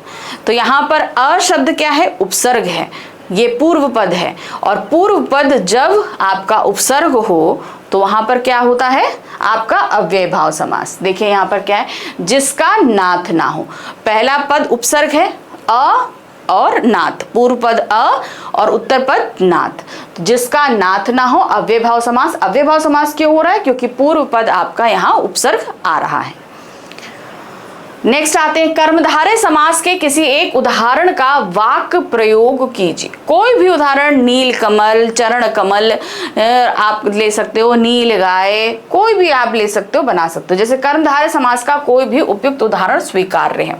तो यहाँ पर अ शब्द क्या है, उपसर्ग है, ये पूर्व पद है, और पूर्व पद जब आपका उपसर्ग हो तो वहां पर क्या होता है, आपका अव्यय भाव समास। देखिए यहाँ पर क्या है, जिसका नाथ ना हो। पहला पद उपसर्ग है अ, और नाथ, पूर्व पद अ और उत्तर पद नाथ। तो जिसका नाथ ना हो अव्ययभाव समास। अव्ययभाव समास क्यों हो रहा है? क्योंकि पूर्व पद आपका यहाँ उपसर्ग आ रहा है। नेक्स्ट आते हैं कर्मधारय समास के किसी एक उदाहरण का वाक्य प्रयोग कीजिए। कोई भी उदाहरण, नील कमल, चरण कमल आप ले सकते हो, नील गाय, कोई भी आप ले सकते हो, बना सकते हो। जैसे कर्मधारय समास का कोई भी उपयुक्त उदाहरण स्वीकार्य है।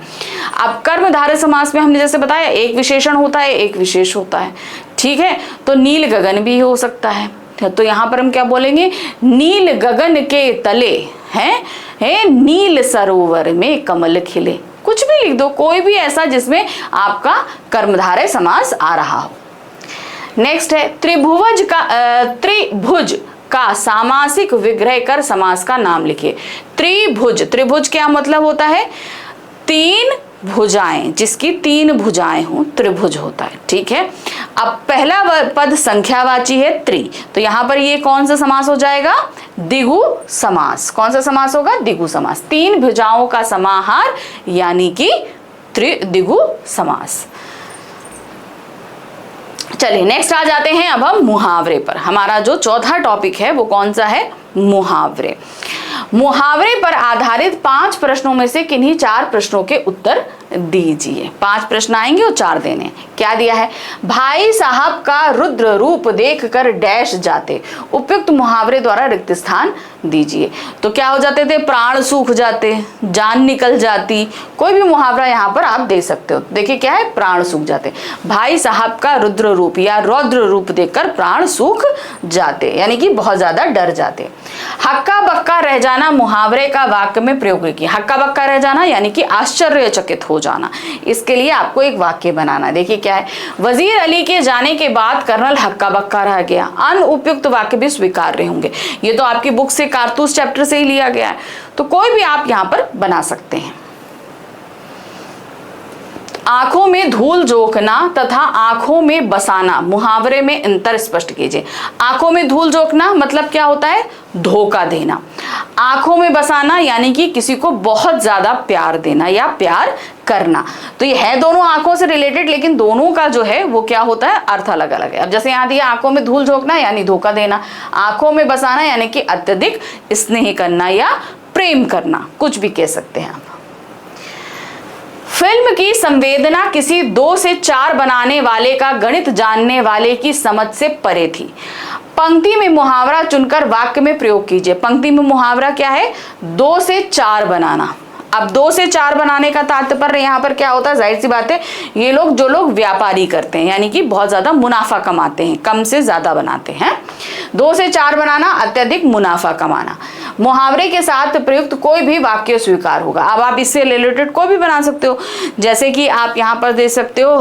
अब कर्मधारय समास में हमने जैसे बताया एक विशेषण होता है, एक विशेष होता है, ठीक है। तो नील गगन भी हो सकता है, तो यहाँ पर हम क्या बोलेंगे? नील गगन के तले है नील सरोवर में कमल खिले। कुछ भी लिख दो, कोई भी ऐसा जिसमें आपका कर्मधारय समास आ रहा हो। नेक्स्ट है त्रिभुज का सामासिक विग्रह कर समास का नाम लिखिए। त्रिभुज क्या मतलब होता है? तीन भुजाएं, जिसकी तीन भुजाएं हो त्रिभुज होता है, ठीक है। अब पहला पद संख्यावाची है त्रि, तो यहां पर ये कौन सा समास हो जाएगा? द्विगु समास। कौन सा समास होगा? द्विगु समास। तीन भुजाओं का समाहार यानी कि द्विगु समास। चलिए नेक्स्ट आ जाते हैं अब हम मुहावरे पर। हमारा जो चौथा टॉपिक है वो कौन सा है? मुहावरे। मुहावरे पर आधारित 5 प्रश्नों में से किन्हीं 4 प्रश्नों के उत्तर दीजिए। 5 प्रश्न आएंगे और 4 देने। क्या दिया है? भाई साहब का रुद्र रूप देखकर डैश जाते। उपयुक्त मुहावरे द्वारा रिक्त स्थान दीजिए। तो क्या हो जाते थे? प्राण सूख जाते, जान निकल जाती। कोई भी मुहावरा यहाँ पर आप दे सकते हो। देखिए क्या है? प्राण सूख जाते। भाई साहब का रुद्र रूप या रौद्र रूप देखकर प्राण सूख जाते, यानी कि बहुत ज्यादा डर जाते। हक्का बक्का रह जाना मुहावरे का वाक्य में प्रयोग किया। हक्का बक्का रह जाना यानी कि आश्चर्यचकित हो जाना। इसके लिए आपको एक वाक्य बनाना। देखिए क्या है? वजीर अली के जाने के बाद कर्नल हक्का बक्का रह गया। अन्य उपयुक्त वाक्य भी स्वीकार्य होंगे। ये तो आपकी बुक से कारतूस चैप्टर से ही लिया गया है, तो कोई भी आप यहां पर बना सकते हैं। आंखों में धूल जोकना तथा आंखों में बसाना मुहावरे में अंतर स्पष्ट कीजिए। आंखों में धूल जोकना मतलब क्या होता है? धोखा देना। आंखों में बसाना यानी कि किसी को बहुत ज्यादा प्यार देना या प्यार करना। तो ये है दोनों आंखों से रिलेटेड, लेकिन दोनों का जो है वो क्या होता है? अर्थ अलग अलग है। अब जैसे यहाँ दिया आंखों में धूल झोंकना यानी धोखा देना, आंखों में बसाना यानी कि अत्यधिक स्नेह करना या प्रेम करना, कुछ भी कह सकते हैं आप। फिल्म की संवेदना किसी 2 से 4 बनाने वाले का गणित जानने वाले की समझ से परे थी। पंक्ति में मुहावरा चुनकर वाक्य में प्रयोग कीजिए। पंक्ति में मुहावरा क्या है? 2 से 4 बनाना। अब 2 से 4 बनाने का तात्पर्य यहाँ पर क्या होता है? जाहिर सी बात है, ये लोग जो लोग व्यापारी करते हैं यानी कि बहुत ज्यादा मुनाफा कमाते हैं, कम से ज्यादा बनाते हैं। 2 से 4 बनाना, अत्यधिक मुनाफा कमाना। मुहावरे के साथ प्रयुक्त कोई भी वाक्य स्वीकार होगा। अब आप इससे रिलेटेड कोई भी बना सकते हो, जैसे कि आप यहाँ पर दे सकते हो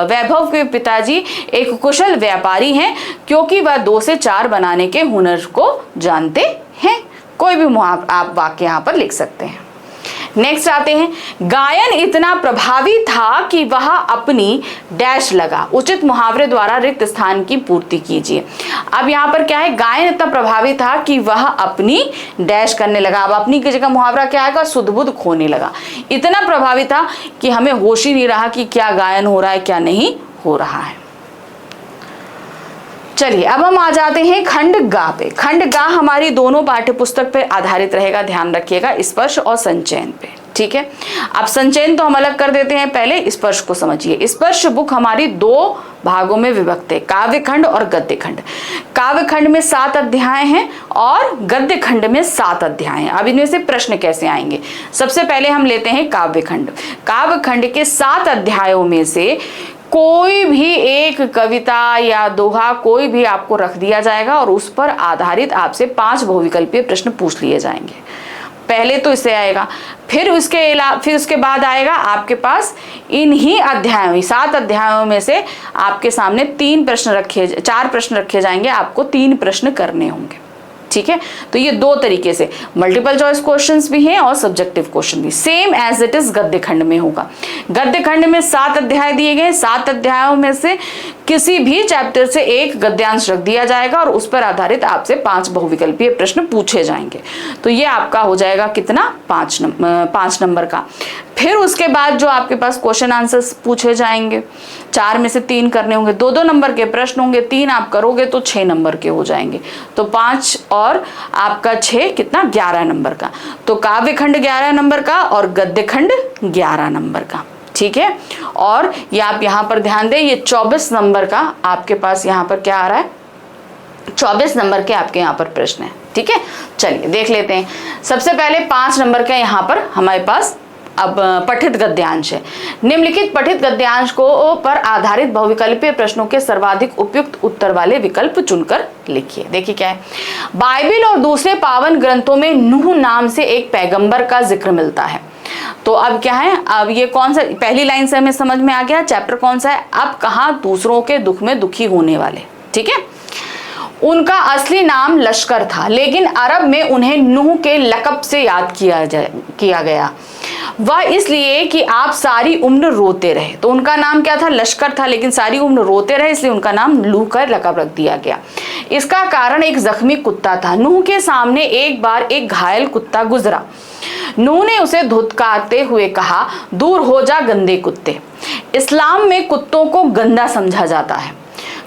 वैभव के पिताजी एक कुशल व्यापारी हैं क्योंकि वह 2 से 4 बनाने के हुनर को जानते हैं। कोई भी आप वाक्य यहाँ पर लिख सकते हैं। नेक्स्ट आते हैं, गायन इतना प्रभावी था कि वह अपनी डैश लगा। उचित मुहावरे द्वारा रिक्त स्थान की पूर्ति कीजिए। अब यहाँ पर क्या है? गायन इतना प्रभावी था कि वह अपनी डैश करने लगा। अब अपनी की जगह मुहावरा क्या आएगा? सुध बुध खोने लगा। इतना प्रभावी था कि हमें होश ही नहीं रहा कि क्या गायन हो रहा है क्या नहीं हो रहा है। चलिए अब हम आ जाते हैं खंड गा पे। खंड गा हमारी दोनों पाठ्य पुस्तक पे आधारित रहेगा, ध्यान रखिएगा, स्पर्श और संचयन पे, ठीक है। अब संचयन तो हम अलग कर देते हैं, पहले स्पर्श को समझिए। स्पर्श बुक हमारी 2 भागों में विभक्त है, काव्य खंड और गद्य खंड। काव्य खंड में 7 अध्याय हैं और गद्य खंड में 7 अध्याय हैं। अब इनमें से प्रश्न कैसे आएंगे? सबसे पहले हम लेते हैं काव्य खंड। काव्य खंड के 7 अध्यायों में से कोई भी एक कविता या दोहा कोई भी आपको रख दिया जाएगा और उस पर आधारित आपसे 5 बहुविकल्पीय प्रश्न पूछ लिए जाएंगे। पहले तो इससे आएगा, फिर उसके बाद आएगा आपके पास इन्हीं अध्यायों 7 अध्यायों में से आपके सामने 4 प्रश्न रखे जाएंगे। आपको 3 प्रश्न करने होंगे, ठीक है। तो ये दो तरीके से मल्टीपल चॉइस क्वेश्चंस भी हैं और सब्जेक्टिव क्वेश्चन भी, सेम एज इट इज गद्य खंड में होगा। गद्य खंड में 7 अध्याय दिए गए, 7 अध्यायों में से किसी भी चैप्टर से एक गद्यांश रख दिया जाएगा और उस पर आधारित आपसे 5 बहुविकल्पीय प्रश्न पूछे जाएंगे। तो ये आपका हो जाएगा कितना, 5 नंबर का। फिर उसके बाद जो आपके पास क्वेश्चन आंसर्स पूछे जाएंगे, 4 में से 3 करने होंगे, 2-2 नंबर के प्रश्न होंगे, 3 आप करोगे तो 6 नंबर के हो जाएंगे। तो 5 और आपका 6 कितना, 11 नंबर का। तो काव्य खंड 11 नंबर का और गद्य खंड 11 नंबर का, ठीक है। और ये आप यहाँ पर ध्यान दें, ये 24 नंबर का आपके पास यहाँ पर क्या आ रहा है, 24 नंबर के आपके यहाँ पर प्रश्न है, ठीक है। चलिए देख लेते हैं। सबसे पहले 5 नंबर का यहाँ पर हमारे पास अब पठित गद्यांश है। निम्नलिखित पठित गद्यांश को पर आधारित बहुविकल्पीय प्रश्नों के सर्वाधिक उपयुक्त उत्तर वाले विकल्प चुनकर लिखिए। देखिए क्या है, बाइबिल और दूसरे पावन ग्रंथों में नूह नाम से एक पैगंबर का जिक्र मिलता है। तो अब क्या है, अब ये कौन सा, पहली लाइन से हमें समझ में आ गया चैप्टर कौन सा है। अब कहा दूसरों के दुख में दुखी होने वाले, ठीक है। उनका असली नाम लश्कर था, लेकिन अरब में उन्हें नूह के लक़ब से याद किया गया। वह इसलिए कि आप सारी उम्र रोते रहे। तो उनका नाम क्या था, लश्कर था, लेकिन सारी उम्र रोते रहे, इसलिए उनका नाम नूह का लक़ब रख दिया गया। इसका कारण एक जख्मी कुत्ता था। नूह के सामने एक बार एक घायल कुत्ता गुजरा। नूह ने उसे धुतकारते हुए कहा, दूर हो जा गंदे कुत्ते। इस्लाम में कुत्तों को गंदा समझा जाता है।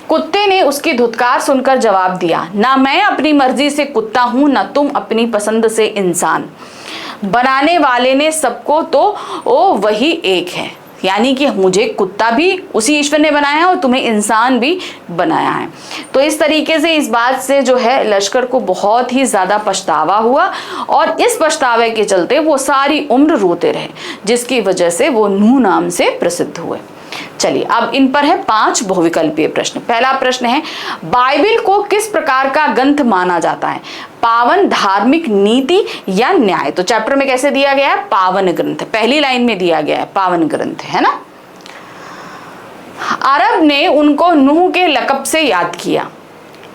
कुत्ते ने उसकी धुतकार सुनकर जवाब दिया, ना मैं अपनी मर्जी से कुत्ता हूं, ना तुम अपनी पसंद से इंसान। बनाने वाले ने सबको तो वही एक है, यानी कि मुझे कुत्ता भी उसी ईश्वर ने बनाया है और तुम्हें इंसान भी बनाया है। तो इस तरीके से इस बात से जो है लश्कर को बहुत ही ज्यादा पछतावा हुआ और इस पछतावे के चलते वो सारी उम्र रोते रहे, जिसकी वजह से वो नूह नाम से प्रसिद्ध हुए। चलिए अब इन पर है 5 बहुविकल्पीय प्रश्न। पहला प्रश्न है, बाइबिल को किस प्रकार का ग्रंथ माना जाता है, पावन, धार्मिक, नीति या न्याय। तो चैप्टर में कैसे दिया गया है, पावन ग्रंथ, पहली लाइन में दिया गया है पावन ग्रंथ, है ना। अरब ने उनको नूह के लक़ब से याद किया।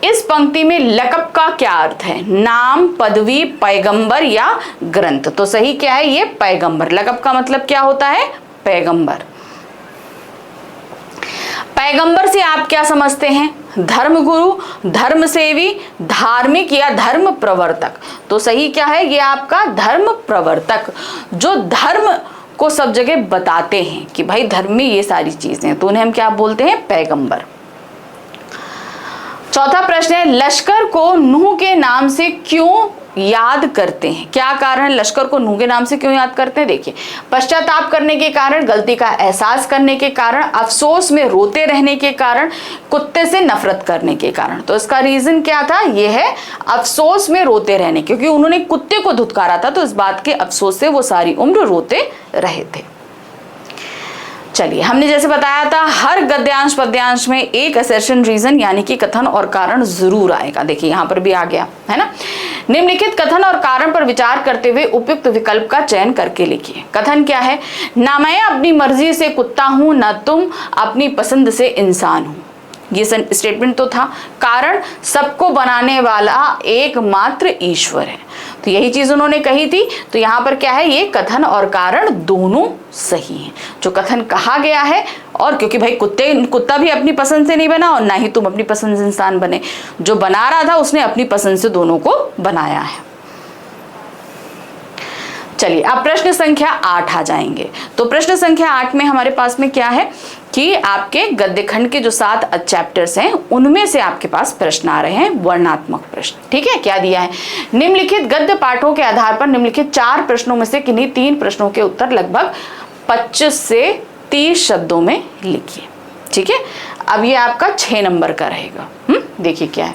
इस पंक्ति में लक़ब का क्या अर्थ है, नाम, पदवी, पैगंबर या ग्रंथ। तो सही क्या है, ये पैगंबर। लक़ब का मतलब क्या होता है, पैगंबर। पैगंबर से आप क्या समझते हैं, धर्मगुरु, धर्मसेवी, धार्मिक या धर्म प्रवर्तक। तो सही क्या है, ये आपका धर्म प्रवर्तक, जो धर्म को सब जगह बताते हैं कि भाई धर्म में ये सारी चीजें, तो उन्हें हम क्या बोलते हैं, पैगंबर। चौथा प्रश्न है, लश्कर को नूह के नाम से क्यों याद करते हैं, क्या कारण, लश्कर को नूह के नाम से क्यों याद करते हैं। देखिए, पश्चाताप करने के कारण, गलती का एहसास करने के कारण, अफसोस में रोते रहने के कारण, कुत्ते से नफरत करने के कारण। तो इसका रीजन क्या था, यह है अफसोस में रोते रहने, क्योंकि उन्होंने कुत्ते को धुतकारा था, तो इस बात के अफसोस से वो सारी उम्र रोते रहे थे। चलिए, हमने जैसे बताया था हर गद्यांश पद्यांश में एक असर्शन रीजन यानी कि कथन और कारण जरूर आएगा। देखिए यहाँ पर भी आ गया है ना। निम्नलिखित कथन और कारण पर विचार करते हुए उपयुक्त विकल्प का चयन करके लिखिए। कथन क्या है, ना मैं अपनी मर्जी से कुत्ता हूं, ना तुम अपनी पसंद से इंसान हो। ये स्टेटमेंट तो था। कारण, सबको बनाने वाला एकमात्र ईश्वर है। तो यही चीज उन्होंने कही थी। तो यहाँ पर क्या है, ये कथन और कारण दोनों सही हैं। जो कथन कहा गया है, और क्योंकि भाई कुत्ता भी अपनी पसंद से नहीं बना और ना ही तुम अपनी पसंद से इंसान बने, जो बना रहा था उसने अपनी पसंद से दोनों को बनाया है। चलिए अब प्रश्न संख्या 8 आ जाएंगे। तो प्रश्न संख्या 8 में हमारे पास में क्या है कि आपके गद्य खंड के जो 7 चैप्टर्स हैं उनमें से आपके पास प्रश्न आ रहे हैं, वर्णनात्मक प्रश्न। ठीक है, क्या दिया है, निम्नलिखित गद्य पाठों के आधार पर निम्नलिखित 4 प्रश्नों में से किन्हीं 3 प्रश्नों के उत्तर लगभग 25 से 30 शब्दों में लिखिए। ठीक है, अब ये आपका 6 नंबर का रहेगा। देखिए क्या है,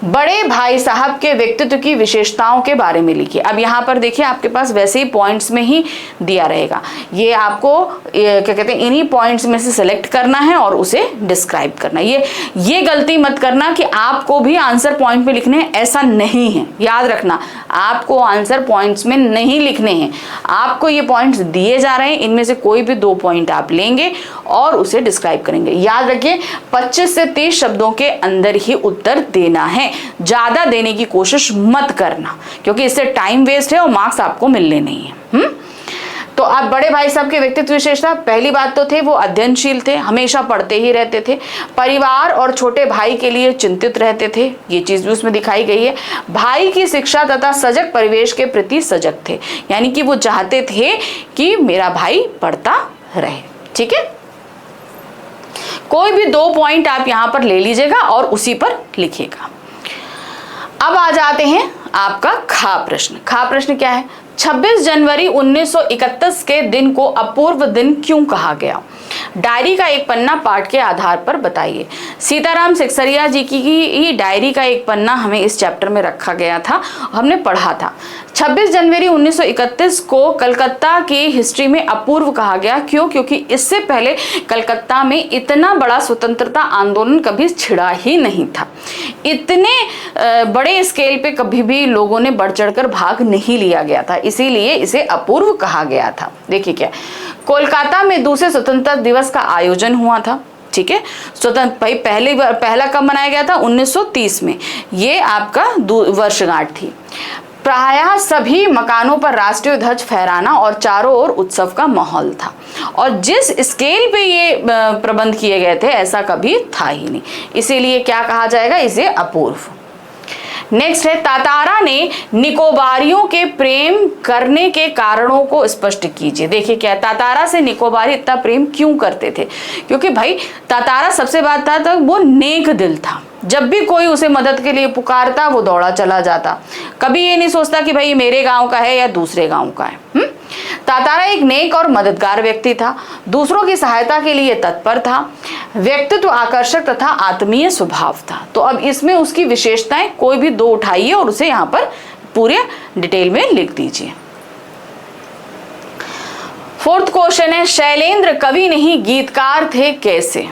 बड़े भाई साहब के व्यक्तित्व की विशेषताओं के बारे में लिखिए। अब यहाँ पर देखिए आपके पास वैसे ही पॉइंट्स में ही दिया रहेगा, ये आपको क्या कहते हैं, इन्हीं पॉइंट्स में से सिलेक्ट करना है और उसे डिस्क्राइब करना है। ये गलती मत करना कि आपको भी आंसर पॉइंट में लिखने हैं, ऐसा नहीं है। याद रखना, आपको आंसर पॉइंट्स में नहीं लिखने हैं, आपको ये पॉइंट्स दिए जा रहे हैं, इनमें से कोई भी 2 पॉइंट आप लेंगे और उसे डिस्क्राइब करेंगे। याद रखिए 25 से 30 शब्दों के अंदर ही उत्तर देना है। में ज़्यादा देने की कोशिश मत करना, क्योंकि इससे टाइम वेस्ट है और मार्क्स आपको मिलने नहीं है। तो आप बड़े भाई साहब के व्यक्तित्व विशेषता, पहली बात तो थे वो अध्ययनशील थे, हमेशा पढ़ते ही रहते थे, परिवार और छोटे भाई के लिए चिंतित रहते थे, ये चीज भी उसमें दिखाई गई है। भाई की शिक्षा तथा सजग परिवेश के प्रति सजग थे, यानी कि वो चाहते थे कि मेरा भाई पढ़ता रहे। ठीक है, कोई भी 2 पॉइंट आप यहां पर ले लीजिएगा और उसी पर लिखिएगा। अब आ जाते हैं आपका खा प्रश्न। खा प्रश्न क्या है? 26 जनवरी 1931 के दिन को अपूर्व दिन क्यों कहा गया? डायरी का एक पन्ना पाठ के आधार पर बताइए। सीताराम सिकसरिया जी की ही डायरी का एक पन्ना हमें इस चैप्टर में रखा गया था, हमने पढ़ा था। 26 जनवरी 1931 को कलकत्ता की हिस्ट्री में अपूर्व कहा गया। क्यों? क्योंकि इससे पहले कलकत्ता में इतना बड़ा स्वतंत्रता आंदोलन कभी छिड़ा ही नहीं था। इतने बड़े स्केल पे कभी भी लोगों ने बढ़ चढ़कर भाग नहीं लिया गया था, इसीलिए इसे अपूर्व कहा गया था। देखिए क्या, कोलकाता में दूसरे स्वतंत्रता दिवस का आयोजन हुआ था। ठीक है, स्वतंत्र भाई पहला कब मनाया गया था? 1930 में, ये आपका वर्षगांठ थी। प्रायः सभी मकानों पर राष्ट्रीय ध्वज फहराना और चारों ओर उत्सव का माहौल था, और जिस स्केल पे ये प्रबंध किए गए थे ऐसा कभी था ही नहीं, इसीलिए क्या कहा जाएगा? इसे अपूर्व। नेक्स्ट है, तातारा ने निकोबारियों के प्रेम करने के कारणों को स्पष्ट कीजिए। देखिए क्या, तातारा से निकोबारी इतना प्रेम क्यों करते थे? क्योंकि भाई तातारा सबसे बात था तो वो नेक दिल था, जब भी कोई उसे मदद के लिए पुकारता वो दौड़ा चला जाता, कभी ये नहीं सोचता कि भाई मेरे गांव का है या दूसरे गांव का है। तातारा एक नेक और मददगार व्यक्ति था, दूसरों की सहायता के लिए तत्पर था, व्यक्तित्व आकर्षक तथा आत्मीय स्वभाव था। तो अब इसमें उसकी विशेषताएं कोई भी 2 उठाइए और उसे यहाँ पर पूरे डिटेल में लिख दीजिए। 4th क्वेश्चन है, शैलेंद्र कवि नहीं गीतकार थे कैसे?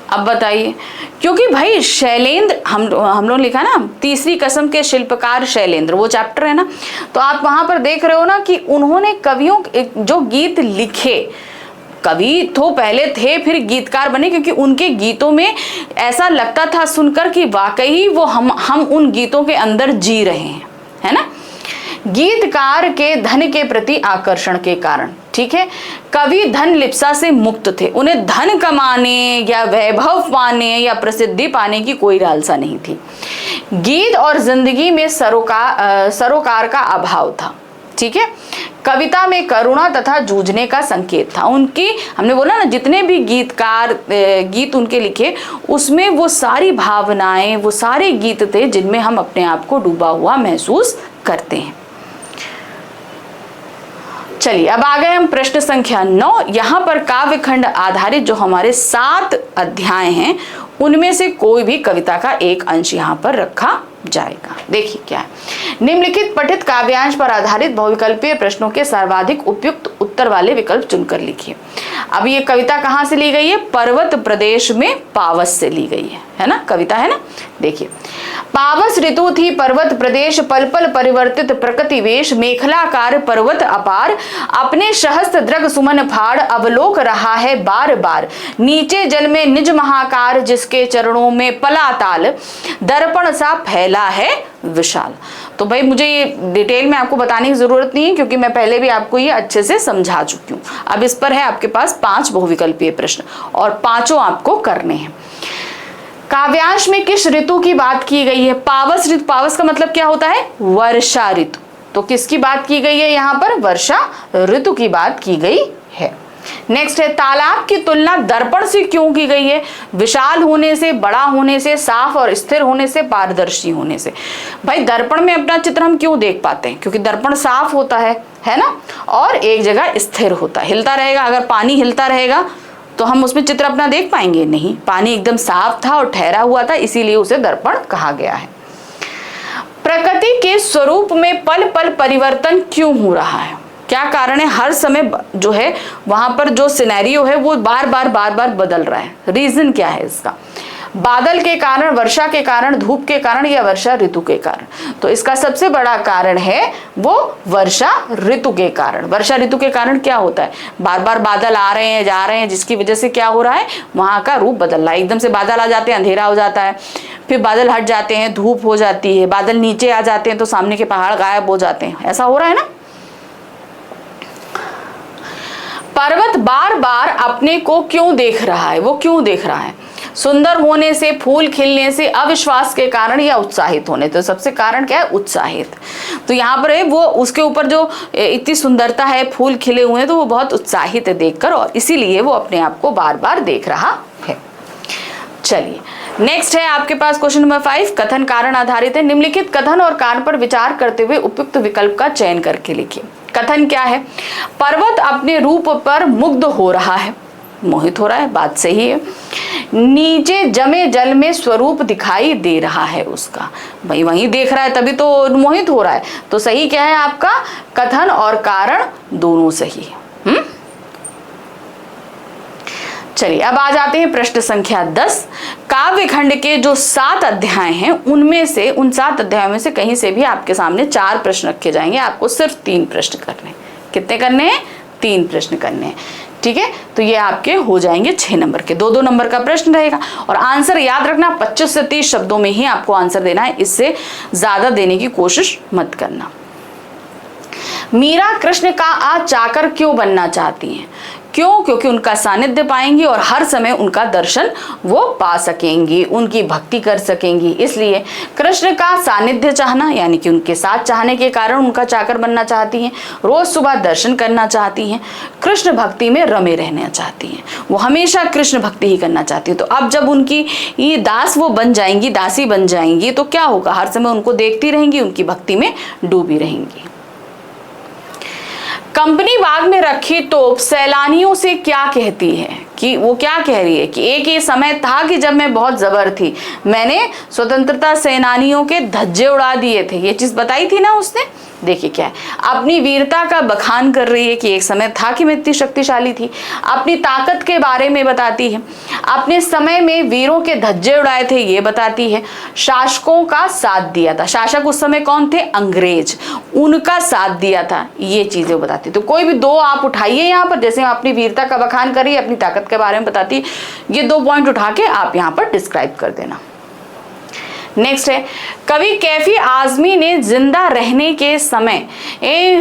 अब बताइए, क्योंकि भाई शैलेंद्र हम लोग लिखा ना, तीसरी कसम के शिल्पकार शैलेंद्र, वो चैप्टर है ना, तो आप वहां पर देख रहे हो ना कि उन्होंने कवियों जो गीत लिखे, कवि तो पहले थे फिर गीतकार बने, क्योंकि उनके गीतों में ऐसा लगता था सुनकर कि वाकई वो हम उन गीतों के अंदर जी रहे हैं, है ना। गीतकार के धन के प्रति आकर्षण के कारण, ठीक है, कवि धन लिप्सा से मुक्त थे, उन्हें धन कमाने या वैभव पाने या प्रसिद्धि पाने की कोई लालसा नहीं थी। गीत और जिंदगी में सरोकार का अभाव था, ठीक है। कविता में करुणा तथा जूझने का संकेत था। उनकी, हमने बोला ना, जितने भी गीत उनके लिखे, उसमें वो सारी भावनाएं, वो सारे गीत थे जिनमें हम अपने आप को डूबा हुआ महसूस करते हैं। चलिए अब आ गए हम प्रश्न संख्या 9। यहाँ पर काव्यखंड आधारित जो हमारे 7 अध्याय हैं, उनमें से कोई भी कविता का एक अंश यहाँ पर रखा जाएगा। देखिए क्या है, निम्नलिखित पठित काव्यांश पर आधारित बहुविकल्पीय प्रश्नों के सर्वाधिक उपयुक्त उत्तर वाले विकल्प चुनकर लिखिए। अब ये कविता कहाँ से ली गई है? पर्वत प्रदेश में पावस से ली गई है ना, कविता है ना। देखिए, पावस ऋतु थी पर्वत प्रदेश, पल पल परिवर्तित प्रकृति वेश, मेखलाकार पर्वत अपार, अपने सहस्त्र द्रग सुमन फाड़, अवलोक रहा है बार बार, नीचे जल में निज महाकार, जिसके चरणों में पलाताल, दर्पण सा फैला है विशाल। तो भाई मुझे ये डिटेल में आपको बताने की जरूरत नहीं है, क्योंकि मैं पहले भी आपको ये अच्छे से समझा चुकी हूँ। अब इस पर है आपके पास 5 बहुविकल्पीय प्रश्न और 5 आपको करने हैं। काव्यांश में किस ऋतु की बात की गई है? पावस ऋतु। पावस का मतलब क्या होता है? वर्षा ऋतु। तो किसकी बात की गई है यहाँ पर? वर्षा ऋतु की बात की गई है। नेक्स्ट है, तालाब की तुलना दर्पण से क्यों की गई है? विशाल होने से, बड़ा होने से, साफ और स्थिर होने से, पारदर्शी होने से। भाई दर्पण में अपना चित्र हम क्यों देख पाते हैं? क्योंकि दर्पण साफ होता है ना, और एक जगह स्थिर होता है, हिलता रहेगा। अगर पानी हिलता रहेगा तो हम उसमें चित्र अपना देख पाएंगे? नहीं, पानी एकदम साफ था और ठहरा हुआ था, इसीलिए उसे दर्पण कहा गया है। प्रकृति के स्वरूप में पल पल परिवर्तन क्यों हो रहा है? क्या कारण है? हर समय जो है वहां पर जो सिनेरियो है वो बार बार बदल रहा है। रीजन क्या है इसका? बादल के कारण, वर्षा के कारण, धूप के कारण या वर्षा ऋतु के कारण? तो इसका सबसे बड़ा कारण है वो वर्षा ऋतु के कारण। वर्षा ऋतु के कारण क्या होता है, बार बार बादल आ रहे हैं जा रहे हैं, जिसकी वजह से क्या हो रहा है, वहां का रूप बदल रहा है। एकदम से बादल आ जाते हैं, अंधेरा हो जाता है, फिर बादल हट जाते हैं, धूप हो जाती है, बादल नीचे आ जाते हैं तो सामने के पहाड़ गायब हो जाते हैं, ऐसा हो रहा है ना। पर्वत बार बार अपने को क्यों देख रहा है, वो क्यों देख रहा है? सुंदर होने से, फूल खिलने से, अविश्वास के कारण या उत्साहित होने? तो सबसे कारण क्या है, उत्साहित। तो यहाँ पर है वो उसके ऊपर जो इतनी सुंदरता है, फूल खिले हुए हैं, तो वो बहुत उत्साहित है देखकर, और इसीलिए वो अपने आप को बार बार देख रहा है। चलिए नेक्स्ट है आपके पास क्वेश्चन नंबर 5, कथन कारण आधारित है। निम्नलिखित कथन और कारण पर विचार करते हुए उपयुक्त विकल्प का चयन करके लिखिए। कथन क्या है, पर्वत अपने रूप पर मुग्ध हो रहा है, मोहित हो रहा है, बात सही है। नीचे जमे जल में स्वरूप दिखाई दे रहा है उसका, भाई वहीं देख रहा है तभी तो मोहित हो रहा है। तो सही क्या है आपका, कथन और कारण दोनों सही है। चलिए अब आ जाते हैं प्रश्न संख्या 10। काव्य खंड के जो 7 अध्याय हैं उनमें से, उन 7 अध्यायों में से कहीं से भी आपके सामने 4 प्रश्न रखे जाएंगे, आपको सिर्फ 3 प्रश्न करने। कितने करने हैं, 3 प्रश्न करने हैं, ठीक है। तो ये आपके हो जाएंगे 6 नंबर के, 2-2 नंबर का प्रश्न रहेगा। और आंसर याद रखना 25 से 30 शब्दों में ही आपको आंसर देना है, इससे ज्यादा देने की कोशिश मत करना। मीरा कृष्ण का चाकर क्यों बनना चाहती हैं? क्यों? क्योंकि उनका सानिध्य पाएंगी और हर समय उनका दर्शन वो पा सकेंगी, उनकी भक्ति कर सकेंगी, इसलिए कृष्ण का सानिध्य चाहना यानी कि उनके साथ चाहने के कारण उनका चाकर बनना चाहती हैं। रोज सुबह दर्शन करना चाहती हैं, कृष्ण भक्ति में रमे रहना चाहती हैं, वो हमेशा कृष्ण भक्ति ही करना चाहती है। तो अब जब उनकी ये दास वो बन जाएंगी, दासी बन जाएंगी, तो क्या होगा, हर समय उनको देखती रहेंगी, उनकी भक्ति में डूबी रहेंगी। कंपनी बाग में रखी तोप सैलानियों से क्या कहती है, कि वो क्या कह रही है कि एक ये समय था कि जब मैं बहुत जबर थी, मैंने स्वतंत्रता सेनानियों के धज्जे उड़ा दिए थे, ये चीज बताई थी ना उसने। देखिए क्या है, अपनी वीरता का बखान कर रही है कि एक समय था कि मैं इतनी शक्तिशाली थी, अपनी ताकत के बारे में बताती है, अपने समय में वीरों के धज्जे उड़ाए थे ये बताती है, शासकों का साथ दिया था, शासक उस समय कौन थे, अंग्रेज, उनका साथ दिया था, ये चीजें बताती। तो कोई भी 2 आप उठाइए यहाँ पर, जैसे अपनी वीरता का बखान करिए, अपनी ताकत के बारे में बताती, ये 2 पॉइंट उठा के आप यहाँ पर डिस्क्राइब कर देना। नेक्स्ट है, कवि कैफी आजमी ने जिंदा रहने के समय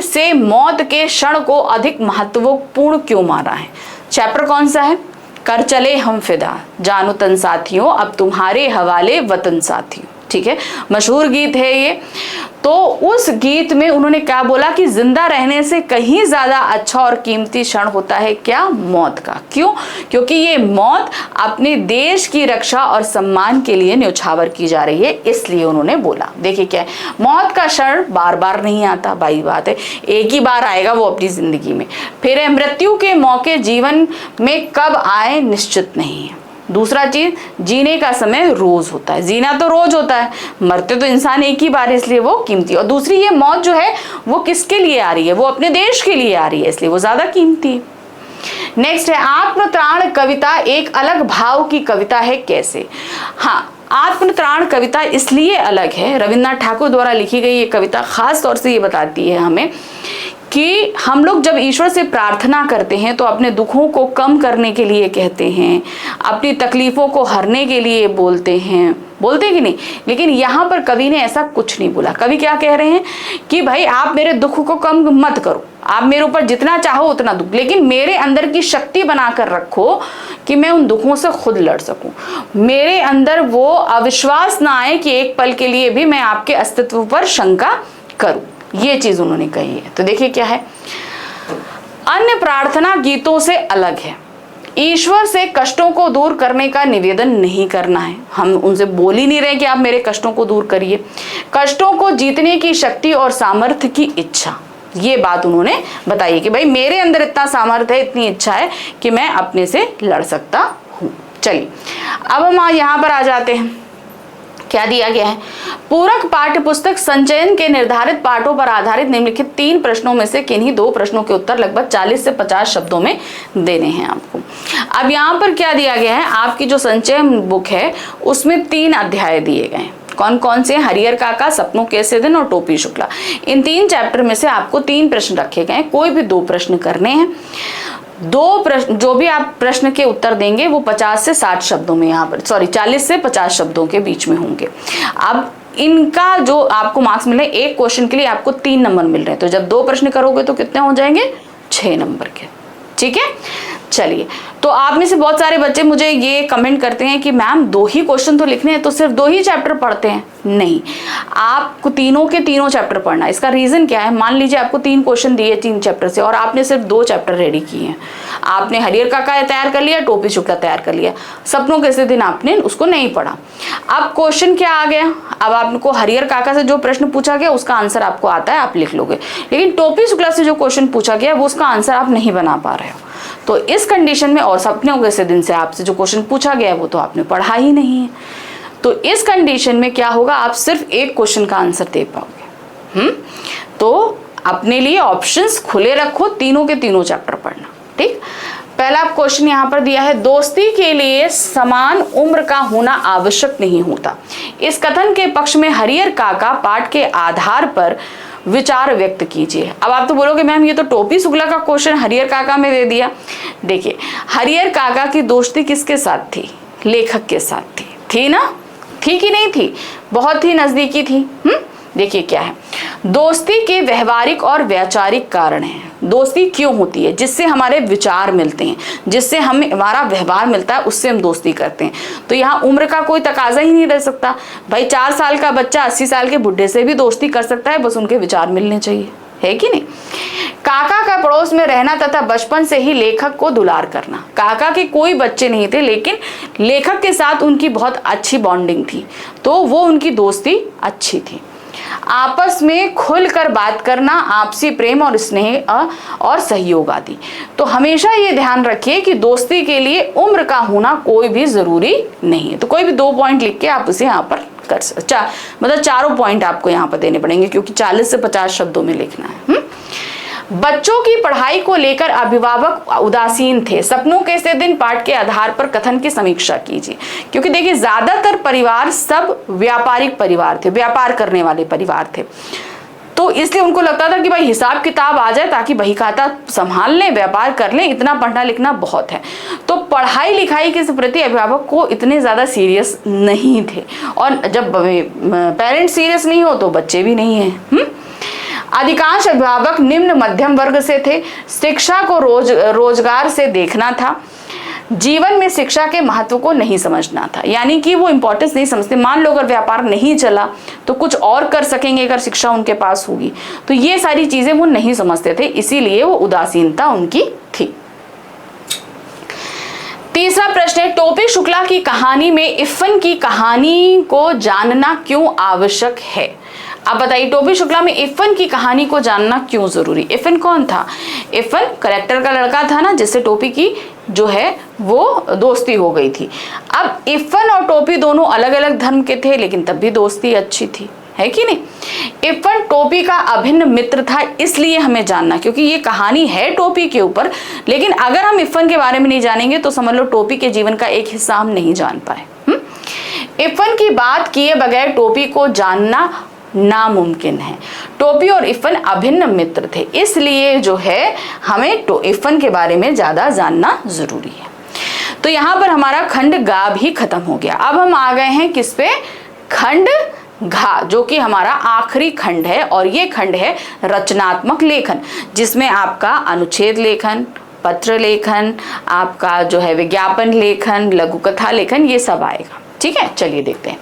से मौत के क्षण को अधिक महत्वपूर्ण क्यों माना है? चैप्टर कौन सा है, कर चले हम फिदा, जानो तन साथियों अब तुम्हारे हवाले वतन साथियों, ठीक है, मशहूर गीत है ये। तो उस गीत में उन्होंने क्या बोला कि जिंदा रहने से कहीं ज्यादा अच्छा और कीमती क्षण होता है क्या, मौत का। क्यों? क्योंकि ये मौत अपने देश की रक्षा और सम्मान के लिए न्यौछावर की जा रही है, इसलिए उन्होंने बोला। देखिए क्या है, मौत का क्षण बार बार नहीं आता, बाई बात है, एक ही बार आएगा वो अपनी जिंदगी में। फिर मृत्यु के मौके जीवन में कब आए निश्चित नहीं है। दूसरा चीज, जीने का समय रोज होता है, जीना तो रोज होता है, मरते तो इंसान एक ही बार, इसलिए वो कीमती। और दूसरी ये मौत जो है वो किसके लिए आ रही है, वो अपने देश के लिए आ रही है, इसलिए वो ज्यादा कीमती है। नेक्स्ट है, आत्मत्राण कविता एक अलग भाव की कविता है, कैसे? हाँ, आत्मत्राण कविता इसलिए अलग है, रविन्द्रनाथ ठाकुर द्वारा लिखी गई ये कविता खास तौर से ये बताती है हमें कि हम लोग जब ईश्वर से प्रार्थना करते हैं तो अपने दुखों को कम करने के लिए कहते हैं, अपनी तकलीफों को हरने के लिए बोलते हैं, बोलते कि नहीं? लेकिन यहाँ पर कवि ने ऐसा कुछ नहीं बोला। कवि क्या कह रहे हैं कि भाई आप मेरे दुख को कम मत करो, आप मेरे ऊपर जितना चाहो उतना दुख, लेकिन मेरे अंदर की शक्ति बनाकर रखो कि मैं उन दुखों से खुद लड़ सकूं, मेरे अंदर वो अविश्वास ना आए कि एक पल के लिए भी मैं आपके अस्तित्व पर शंका करूं, ये चीज उन्होंने कही है। तो देखिए क्या है, अन्य प्रार्थना गीतों से अलग है, ईश्वर से कष्टों को दूर करने का निवेदन नहीं करना है, हम उनसे बोल ही नहीं रहे कि आप मेरे कष्टों को दूर करिए, कष्टों को जीतने की शक्ति और सामर्थ्य की इच्छा, ये बात उन्होंने बताई कि भाई मेरे अंदर इतना सामर्थ्य है, इतनी इच्छा है कि मैं अपने से लड़ सकता हूँ। चलिए अब हम यहाँ पर आ जाते हैं क्या दिया गया है, पूरक पाठ्य पुस्तक संचयन के निर्धारित पाठों पर आधारित निम्नलिखित 3 प्रश्नों में से किन्हीं 2 प्रश्नों के उत्तर लगभग 40 से 50 शब्दों में देने हैं आपको। अब यहाँ पर क्या दिया गया है, आपकी जो संचयन बुक है उसमें 3 अध्याय दिए गए हैं। कौन कौन से? हरिहर काका, सपनों कैसे दिन और टोपी शुक्ला। इन 3 चैप्टर में से आपको 3 प्रश्न रखे गए हैं, कोई भी 2 प्रश्न करने हैं। 2 प्रश्न, जो भी आप प्रश्न के उत्तर देंगे वो 50 से 60 शब्दों में, यहाँ पर 40 से 50 शब्दों के बीच में होंगे। अब इनका जो आपको मार्क्स मिले, एक क्वेश्चन के लिए आपको 3 नंबर मिल रहे हैं, तो जब 2 प्रश्न करोगे तो कितने हो जाएंगे? 6 नंबर के। ठीक है, चलिए। तो आप में से बहुत सारे बच्चे मुझे ये कमेंट करते हैं कि मैम 2 ही क्वेश्चन तो लिखने हैं, तो सिर्फ 2 ही चैप्टर पढ़ते हैं। नहीं, आपको तीनों के तीनों चैप्टर पढ़ना है। इसका रीजन क्या है, मान लीजिए आपको 3 क्वेश्चन दिए 3 चैप्टर से और आपने सिर्फ 2 चैप्टर रेडी किए हैं। आपने हरिहर काका तैयार कर लिया, टोपी शुक्ला तैयार कर लिया, सपनों कैसे दिन आपने उसको नहीं पढ़ा। अब क्वेश्चन क्या आ गया, अब आपको हरिहर काका से जो प्रश्न पूछा गया उसका आंसर आपको आता है, आप लिख लोगे, लेकिन टोपी शुक्ला से जो क्वेश्चन पूछा गया वो उसका आंसर आप नहीं बना पा रहे हो। तो इस कंडीशन में, और सपनों कैसे दिन से आपसे जो क्वेश्चन पूछा गया है वो तो आपने पढ़ा ही नहीं है, तो इस कंडीशन में क्या होगा, आप सिर्फ एक क्वेश्चन का आंसर दे पाओगे। तो अपने लिए ऑप्शंस खुले रखो, तीनों के तीनों चैप्टर पढ़ना। ठीक, पहला क्वेश्चन यहाँ पर दिया है, दोस्ती के लिए समान उम्र का होना आवश्यक नहीं होता। इस कथन के पक्ष में हरिहर काका पाठ के आधार पर विचार व्यक्त कीजिए। अब आप तो बोलोगे मैम ये तो टोपी शुक्ला का क्वेश्चन हरिहर काका में दे दिया। देखिए, हरिहर काका की दोस्ती किसके साथ थी? लेखक के साथ थी ना? थी कि नहीं थी? बहुत ही नजदीकी थी। देखिए क्या है, दोस्ती के व्यवहारिक और वैचारिक कारण हैं। दोस्ती क्यों होती है? जिससे हमारे विचार मिलते हैं, जिससे हमें हमारा व्यवहार मिलता है, उससे हम दोस्ती करते हैं। तो यहाँ उम्र का कोई तकाजा ही नहीं रह सकता। भाई 4 साल का बच्चा 80 साल के बुढ़े से भी दोस्ती कर सकता है, बस उनके विचार मिलने चाहिए, है कि नहीं? काका का पड़ोस में रहना तथा बचपन से ही लेखक को दुलार करना। काका के कोई बच्चे नहीं थे, लेकिन लेखक के साथ उनकी बहुत अच्छी बॉन्डिंग थी, तो वो उनकी दोस्ती अच्छी थी। आपस में खुलकर बात करना, आपसी प्रेम और स्नेह और सहयोग आदि। तो हमेशा ये ध्यान रखिए कि दोस्ती के लिए उम्र का होना कोई भी जरूरी नहीं है। तो कोई भी 2 पॉइंट लिख के आप उसे यहाँ पर कर सकते, मतलब 4 पॉइंट आपको यहाँ पर देने पड़ेंगे, क्योंकि 40 से 50 शब्दों में लिखना है। बच्चों की पढ़ाई को लेकर अभिभावक उदासीन थे। सपनों कैसे दिन पाठ के आधार पर कथन की समीक्षा कीजिए। क्योंकि देखिए, ज्यादातर परिवार सब व्यापारिक परिवार थे, व्यापार करने वाले परिवार थे, तो इसलिए उनको लगता था कि भाई हिसाब किताब आ जाए ताकि बही खाता संभाल लें, व्यापार कर लें, इतना पढ़ना लिखना बहुत है। तो पढ़ाई लिखाई के प्रति अभिभावक को इतने ज्यादा सीरियस नहीं थे, और जब पेरेंट्स सीरियस नहीं हो तो बच्चे भी नहीं है। अधिकांश अभिभावक निम्न मध्यम वर्ग से थे। शिक्षा को रोजगार से देखना था, जीवन में शिक्षा के महत्व को नहीं समझना था, यानी कि वो इंपॉर्टेंस नहीं समझते। मान लो अगर व्यापार नहीं चला तो कुछ और कर सकेंगे अगर शिक्षा उनके पास होगी, तो ये सारी चीजें वो नहीं समझते थे, इसीलिए वो उदासीनता उनकी थी। तीसरा प्रश्न है, टोपी शुक्ला की कहानी में इफ़न की कहानी को जानना क्यों आवश्यक है? आप बताइए, टोपी शुक्ला में इफ़न की कहानी को जानना क्यों जरूरी? इफ़न कौन था? इफ़न कलेक्टर का लड़का था ना, जिससे टोपी की जो है वो दोस्ती हो गई थी। अब इफ़न और टोपी दोनों अलग अलग धर्म के थे, लेकिन तब भी दोस्ती अच्छी थी, है कि नहीं? इफ़न टोपी का अभिन्न मित्र था, इसलिए हमें जानना, क्योंकि ये कहानी है टोपी के ऊपर, लेकिन अगर हम इफ़न के बारे में नहीं जानेंगे तो समझ लो टोपी के जीवन का एक हिस्सा हम नहीं जान पाए। इफ़न की बात किए बगैर टोपी को जानना नामुमकिन है। टोपी और इफ़न अभिन्न मित्र थे, इसलिए जो है हमें इफ़न के बारे में ज्यादा जानना जरूरी है। तो यहाँ पर हमारा खंड गा भी खत्म हो गया। अब हम आ गए हैं किस पे? खंड घा, जो कि हमारा आखिरी खंड है, और ये खंड है रचनात्मक लेखन, जिसमें आपका अनुच्छेद लेखन, पत्र लेखन, आपका जो है विज्ञापन लेखन, लघु कथा लेखन, ये सब आएगा। ठीक है, चलिए देखते हैं।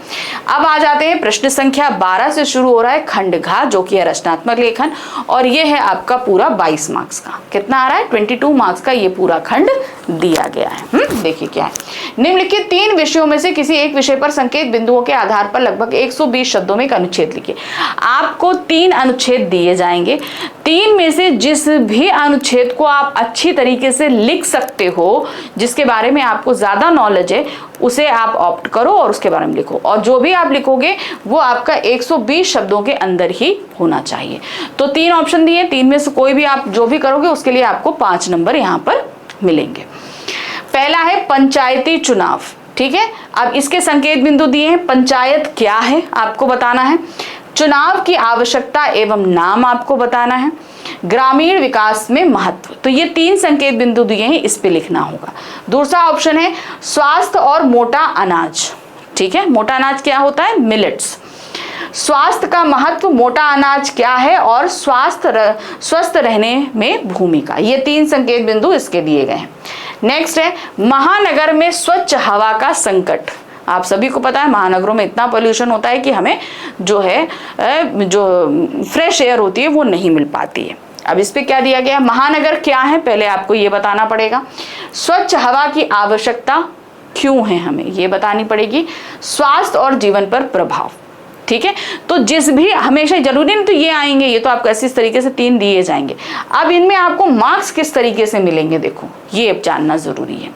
अब आ जाते हैं प्रश्न संख्या 12 से शुरू हो रहा है खंड घा, जो कि है रचनात्मक लेखन, और ये है आपका पूरा 22 मार्क्स का। कितना आ रहा है? 22 मार्क्स का ये पूरा खंड दिया गया है। देखिए क्या है, निम्नलिखित 3 विषयों में से किसी एक विषय पर संकेत बिंदुओं के आधार पर लगभग 120 शब्दों में एक अनुच्छेद लिखिए। आपको 3 अनुच्छेद दिए जाएंगे, 3 में से जिस भी अनुच्छेद को आप अच्छी तरीके से लिख सकते हो, जिसके बारे में आपको ज्यादा नॉलेज है, उसे आप ऑप्ट करो और उसके बारे में लिखो, और जो भी आप लिखोगे वो आपका 120 शब्दों के अंदर ही होना चाहिए। तो 3 ऑप्शन दिए, 3 में से कोई भी आप जो भी करोगे उसके लिए आपको 5 नंबर यहाँ पर मिलेंगे। पहला है पंचायती चुनाव, ठीक है। अब इसके संकेत बिंदु दिए हैं, पंचायत क्या है आपको बताना है, चुनाव की आवश्यकता एवं नाम आपको बताना है, ग्रामीण विकास में महत्व। तो ये 3 संकेत बिंदु दिए हैं, इस पे लिखना होगा। दूसरा ऑप्शन है स्वास्थ्य और मोटा अनाज, ठीक है। मोटा अनाज क्या होता है, मिलेट्स। स्वास्थ्य का महत्व, मोटा अनाज क्या है, और स्वस्थ रहने में भूमिका, ये 3 संकेत बिंदु इसके दिए गए हैं। नेक्स्ट है महानगर में स्वच्छ हवा का संकट। आप सभी को पता है महानगरों में इतना पोल्यूशन होता है कि हमें जो है जो फ्रेश एयर होती है वो नहीं मिल पाती है। अब इस पे क्या दिया गया, महानगर क्या है पहले आपको ये बताना पड़ेगा, स्वच्छ हवा की आवश्यकता क्यों है हमें ये बतानी पड़ेगी, स्वास्थ्य और जीवन पर प्रभाव, ठीक है। तो जिस भी हमेशा जरूरी नहीं तो ये आएंगे, ये तो आपको ऐसे इस तरीके से 3 दिए जाएंगे। अब इनमें आपको मार्क्स किस तरीके से मिलेंगे, देखो ये अब जानना जरूरी है,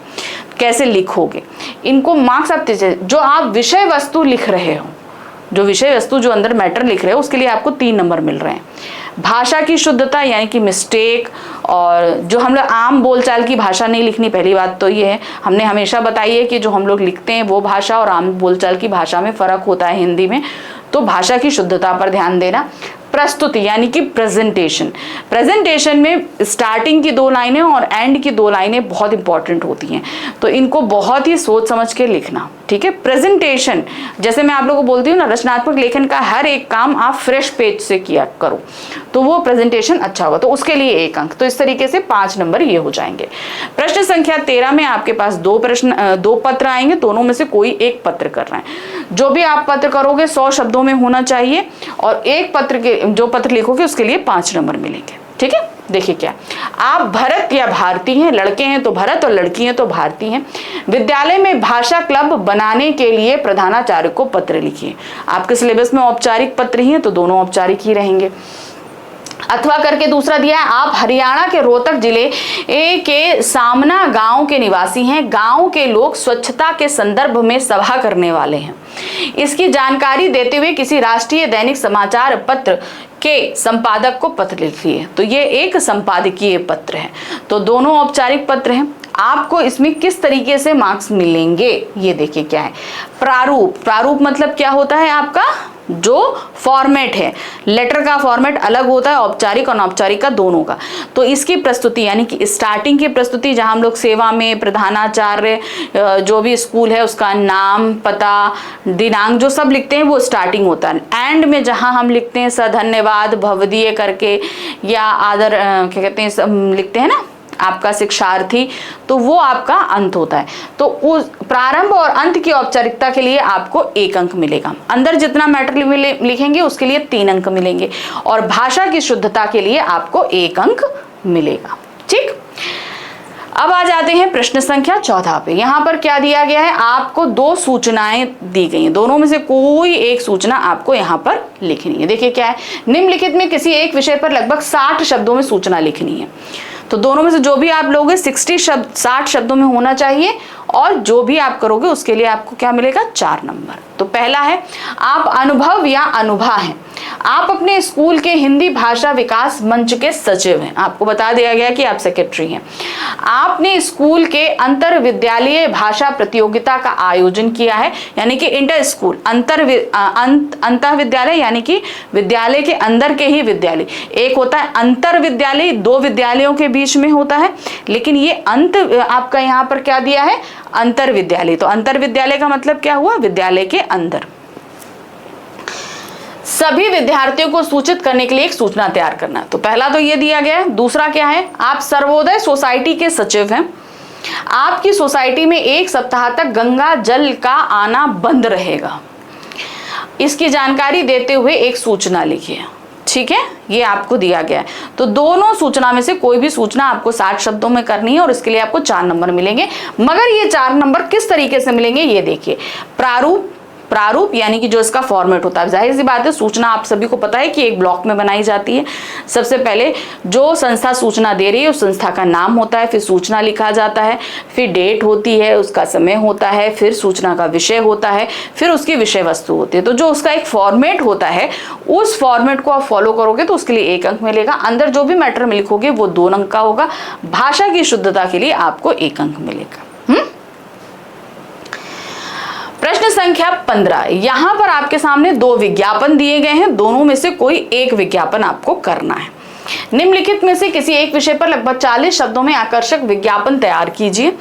कैसे लिखोगे इनको मार्क्स। आप जो आप विषय वस्तु लिख रहे हो, जो विषय वस्तु जो अंदर मैटर लिख रहे हो उसके लिए आपको 3 नंबर मिल रहे हैं। भाषा की शुद्धता यानी कि मिस्टेक, और जो हम लोग आम बोलचाल की भाषा नहीं लिखनी, पहली बात तो ये है, हमने हमेशा बताई है कि जो हम लोग लिखते हैं वो भाषा और आम बोलचाल की भाषा में फर्क होता है हिंदी में, तो भाषा की शुद्धता पर ध्यान देना। प्रस्तुति यानी कि प्रेजेंटेशन, प्रेजेंटेशन में स्टार्टिंग की 2 लाइनें और एंड की 2 लाइनें बहुत इंपॉर्टेंट होती हैं, तो इनको बहुत ही सोच समझ के लिखना, ठीक है। प्रेजेंटेशन जैसे मैं आप लोगों को बोलती हूँ ना, रचनात्मक लेखन का हर एक काम आप फ्रेश पेज से किया करो तो वो प्रेजेंटेशन अच्छा होगा, तो उसके लिए 1 अंक। तो इस तरीके से 5 नंबर ये हो जाएंगे। प्रश्न संख्या 13 में आपके पास 2 पत्र आएंगे, दोनों में से कोई एक पत्र कर रहे हैं। जो भी आप पत्र करोगे 100 शब्दों में होना चाहिए, और एक पत्र के जो पत्र लिखोगे उसके लिए 5 नंबर मिलेंगे, ठीक है। देखिए क्या, आप भरत या भारती हैं, लड़के हैं तो भरत और लड़की हैं तो भारती हैं। विद्यालय में भाषा क्लब बनाने के लिए प्रधानाचार्य को पत्र लिखिए। आपके सिलेबस में औपचारिक पत्र ही हैं तो दोनों औपचारिक ही रहेंगे। अथवा करके दूसरा दिया है, आप हरियाणा के रोहतक जिले के सामना गांव के निवासी हैं, गांव के लोग स्वच्छता के संदर्भ में सभा करने वाले हैं। इसकी जानकारी देते हुए किसी राष्ट्रीय दैनिक समाचार पत्र के संपादक को पत्र लिखिए। तो ये एक संपादकीय पत्र है, तो दोनों औपचारिक पत्र हैं। आपको इसमें किस तरीके से मार्क्स मिलेंगे ये देखिए क्या है, प्रारूप। प्रारूप मतलब क्या होता है, आपका जो फॉर्मेट है, लेटर का फॉर्मेट अलग होता है, औपचारिक और अनौपचारिक का दोनों का। तो इसकी प्रस्तुति यानी कि स्टार्टिंग की प्रस्तुति, जहां हम लोग सेवा में प्रधानाचार्य जो भी स्कूल है उसका नाम, पता, दिनांक जो सब लिखते हैं वो स्टार्टिंग होता है। एंड में जहां हम लिखते हैं धन्यवाद भवदीय करके, या आदर क्या कहते हैं सब लिखते हैं ना आपका शिक्षार्थी, तो वो आपका अंत होता है। तो उस प्रारंभ और अंत की औपचारिकता के लिए आपको 1 अंक मिलेगा। अंदर जितना मैटर लिखेंगे उसके लिए 3 अंक मिलेंगे, और भाषा की शुद्धता के लिए आपको 1 अंक मिलेगा, ठीक। अब आ जाते हैं प्रश्न संख्या 14 पे। यहाँ पर क्या दिया गया है, आपको 2 सूचनाएं दी गई हैं, दोनों में से कोई एक सूचना आपको यहाँ पर लिखनी है। देखिए क्या है, निम्नलिखित में किसी एक विषय पर लगभग 60 शब्दों में सूचना लिखनी है। तो दोनों में से जो भी आप लोगे 60 शब्दों में होना चाहिए, और जो भी आप करोगे उसके लिए आपको क्या मिलेगा, 4 नंबर। तो पहला है, आप अनुभव या अनुभा हैं। आप अपने स्कूल के हिंदी भाषा विकास मंच के सचिव हैं, आपको बता दिया गया कि आप सेक्रेटरी हैं। आपने स्कूल के अंतर विद्यालय भाषा प्रतियोगिता का आयोजन किया है, यानी कि इंटर स्कूल अंतर विद्यालय यानी कि विद्यालय के अंदर के ही विद्यालय। एक होता है अंतर विद्यालय, 2 विद्यालयों के बीच में होता है, लेकिन ये अंत आपका यहाँ पर क्या दिया है, अंतर विद्यालय। तो अंतर विद्यालय का मतलब क्या हुआ, विद्यालय के अंदर। सभी विद्यार्थियों को सूचित करने के लिए एक सूचना तैयार करना। तो पहला तो ये दिया गया है। दूसरा क्या है, आप सर्वोदय सोसाइटी के सचिव हैं। आपकी सोसाइटी में 1 सप्ताह तक गंगा जल का आना बंद रहेगा। इसकी जानकारी देते हुए एक सूचना लिखिए, ठीक है, ये आपको दिया गया है। तो दोनों सूचना में से कोई भी सूचना आपको 60 शब्दों में करनी है और इसके लिए आपको 4 नंबर मिलेंगे। मगर ये 4 नंबर किस तरीके से मिलेंगे ये देखिए। प्रारूप यानी कि जो इसका फॉर्मेट होता है, जाहिर सी बात है सूचना आप सभी को पता है कि एक ब्लॉक में बनाई जाती है। सबसे पहले जो संस्था सूचना दे रही है उस संस्था का नाम होता है, फिर सूचना लिखा जाता है, फिर डेट होती है, उसका समय होता है, फिर सूचना का विषय होता है, फिर उसकी विषय वस्तु होती है। तो जो उसका एक फॉर्मेट होता है उस फॉर्मेट को आप फॉलो करोगे तो उसके लिए 1 अंक मिलेगा। अंदर जो भी मैटर में लिखोगे वो 2 अंक का होगा। भाषा की शुद्धता के लिए आपको 1 अंक मिलेगा। प्रश्न संख्या 15, यहां पर आपके सामने 2 विज्ञापन दिए गए हैं, दोनों में से कोई एक विज्ञापन आपको करना है। निम्नलिखित में से किसी एक विषय पर लगभग 40 शब्दों में आकर्षक विज्ञापन तैयार कीजिए।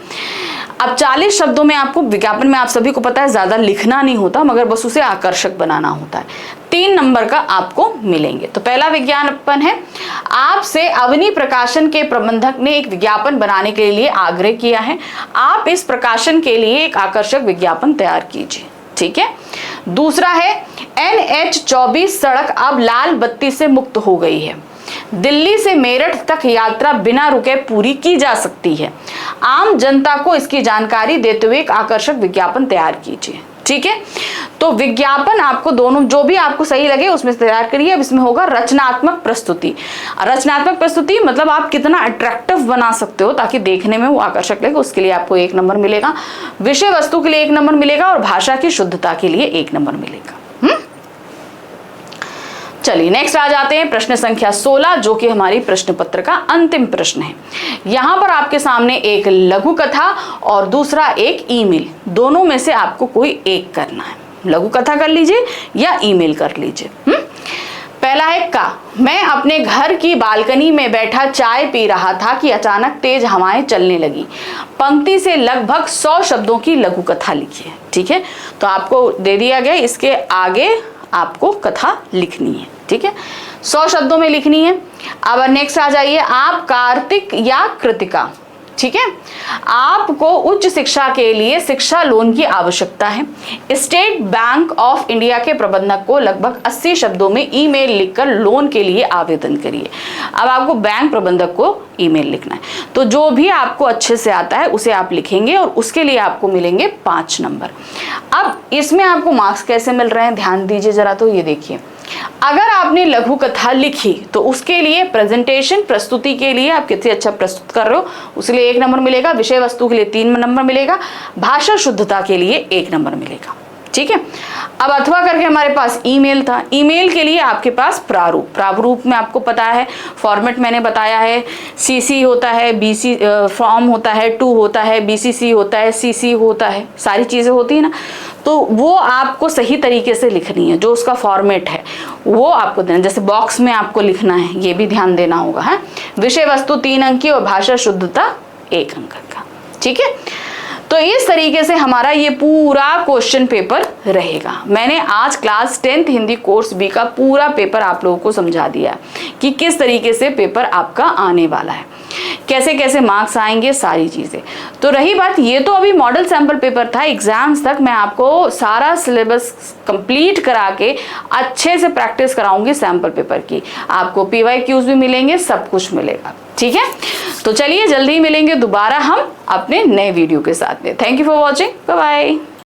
अब 40 शब्दों में आपको विज्ञापन में आप सभी को पता है ज्यादा लिखना नहीं होता, मगर बस उसे आकर्षक बनाना होता है। 3 नंबर का आपको मिलेंगे। तो पहला विज्ञापन है, आपसे अवनी प्रकाशन के प्रबंधक ने एक विज्ञापन बनाने के लिए आग्रह किया है, आप इस प्रकाशन के लिए एक आकर्षक विज्ञापन तैयार कीजिए। ठीक है। दूसरा है, NH 24 सड़क अब लाल बत्ती से मुक्त हो गई है, दिल्ली से मेरठ तक यात्रा बिना रुके पूरी की जा सकती है, आम जनता को इसकी जानकारी देते हुए एक आकर्षक विज्ञापन तैयार कीजिए। ठीक है, तो विज्ञापन आपको दोनों जो भी आपको सही लगे उसमें से तैयार करिए। अब इसमें होगा रचनात्मक प्रस्तुति। रचनात्मक प्रस्तुति मतलब आप कितना अट्रैक्टिव बना सकते हो ताकि देखने में वो आकर्षक लगे, उसके लिए आपको 1 नंबर मिलेगा। विषय वस्तु के लिए 1 नंबर मिलेगा और भाषा की शुद्धता के लिए 1 नंबर मिलेगा। चलिए नेक्स्ट आ जाते हैं प्रश्न संख्या 16, जो कि हमारी प्रश्न पत्र का अंतिम प्रश्न है। यहां पर आपके सामने एक लघु कथा और दूसरा एक ईमेल, दोनों में से आपको कोई एक करना है। लघु कथा कर लीजिए या ईमेल कर लीजिए। पहला है का, मैं अपने घर की बालकनी में बैठा चाय पी रहा था कि अचानक तेज हवाएं चलने लगी। पंक्ति से लगभग 100 शब्दों की लघु कथा लिखिए। ठीक है, तो आपको दे दिया गया, इसके आगे आपको कथा लिखनी है। ठीक है, 100 शब्दों में लिखनी है। अब नेक्स्ट आ जाइए, आप कार्तिक या कृतिका। ठीक है, आपको उच्च शिक्षा के लिए शिक्षा लोन की आवश्यकता है। स्टेट बैंक ऑफ इंडिया के प्रबंधक को लगभग 80 शब्दों में ईमेल लिखकर लोन के लिए आवेदन करिए। अब आपको बैंक प्रबंधक को ईमेल लिखना है, तो जो भी आपको अच्छे से आता है उसे आप लिखेंगे और उसके लिए आपको मिलेंगे 5 नंबर। अब इसमें आपको मार्क्स कैसे मिल रहे हैं ध्यान दीजिए जरा। तो ये देखिए, अगर आपने लघु कथा लिखी तो उसके लिए प्रेजेंटेशन प्रस्तुति के लिए आप कितने अच्छा प्रस्तुत कर रहे हो उसके लिए 1 नंबर मिलेगा। विषय वस्तु के लिए 3 नंबर मिलेगा। भाषा शुद्धता के लिए 1 नंबर मिलेगा। ठीक है, अब अथवा करके हमारे पास ईमेल था। ईमेल के लिए आपके पास प्रारूप में आपको पता है फॉर्मेट मैंने बताया है। CC होता है, BC फॉर्म होता है, 2 होता है, BCC होता है, CC होता है, सारी चीजें होती है ना। तो वो आपको सही तरीके से लिखनी है, जो उसका फॉर्मेट है वो आपको देना। जैसे बॉक्स में आपको लिखना है, ये भी ध्यान देना होगा है। विषय वस्तु 3 अंक की और भाषा शुद्धता 1 अंक का। ठीक है, तो इस तरीके से हमारा ये पूरा क्वेश्चन पेपर रहेगा। मैंने आज class 10th Hindi course B का पूरा पेपर आप लोगों को समझा दिया कि किस तरीके से पेपर आपका आने वाला है, कैसे कैसे मार्क्स आएंगे, सारी चीजें। तो रही बात, ये तो अभी मॉडल सैंपल पेपर था। एग्जाम्स तक मैं आपको सारा सिलेबस कंप्लीट करा के अच्छे से प्रैक्टिस कराऊंगी सैंपल पेपर की। आपको PYQs भी मिलेंगे, सब कुछ मिलेगा। ठीक है, तो चलिए जल्दी ही मिलेंगे दोबारा हम अपने नए वीडियो के साथ में। Thank you for watching, bye bye.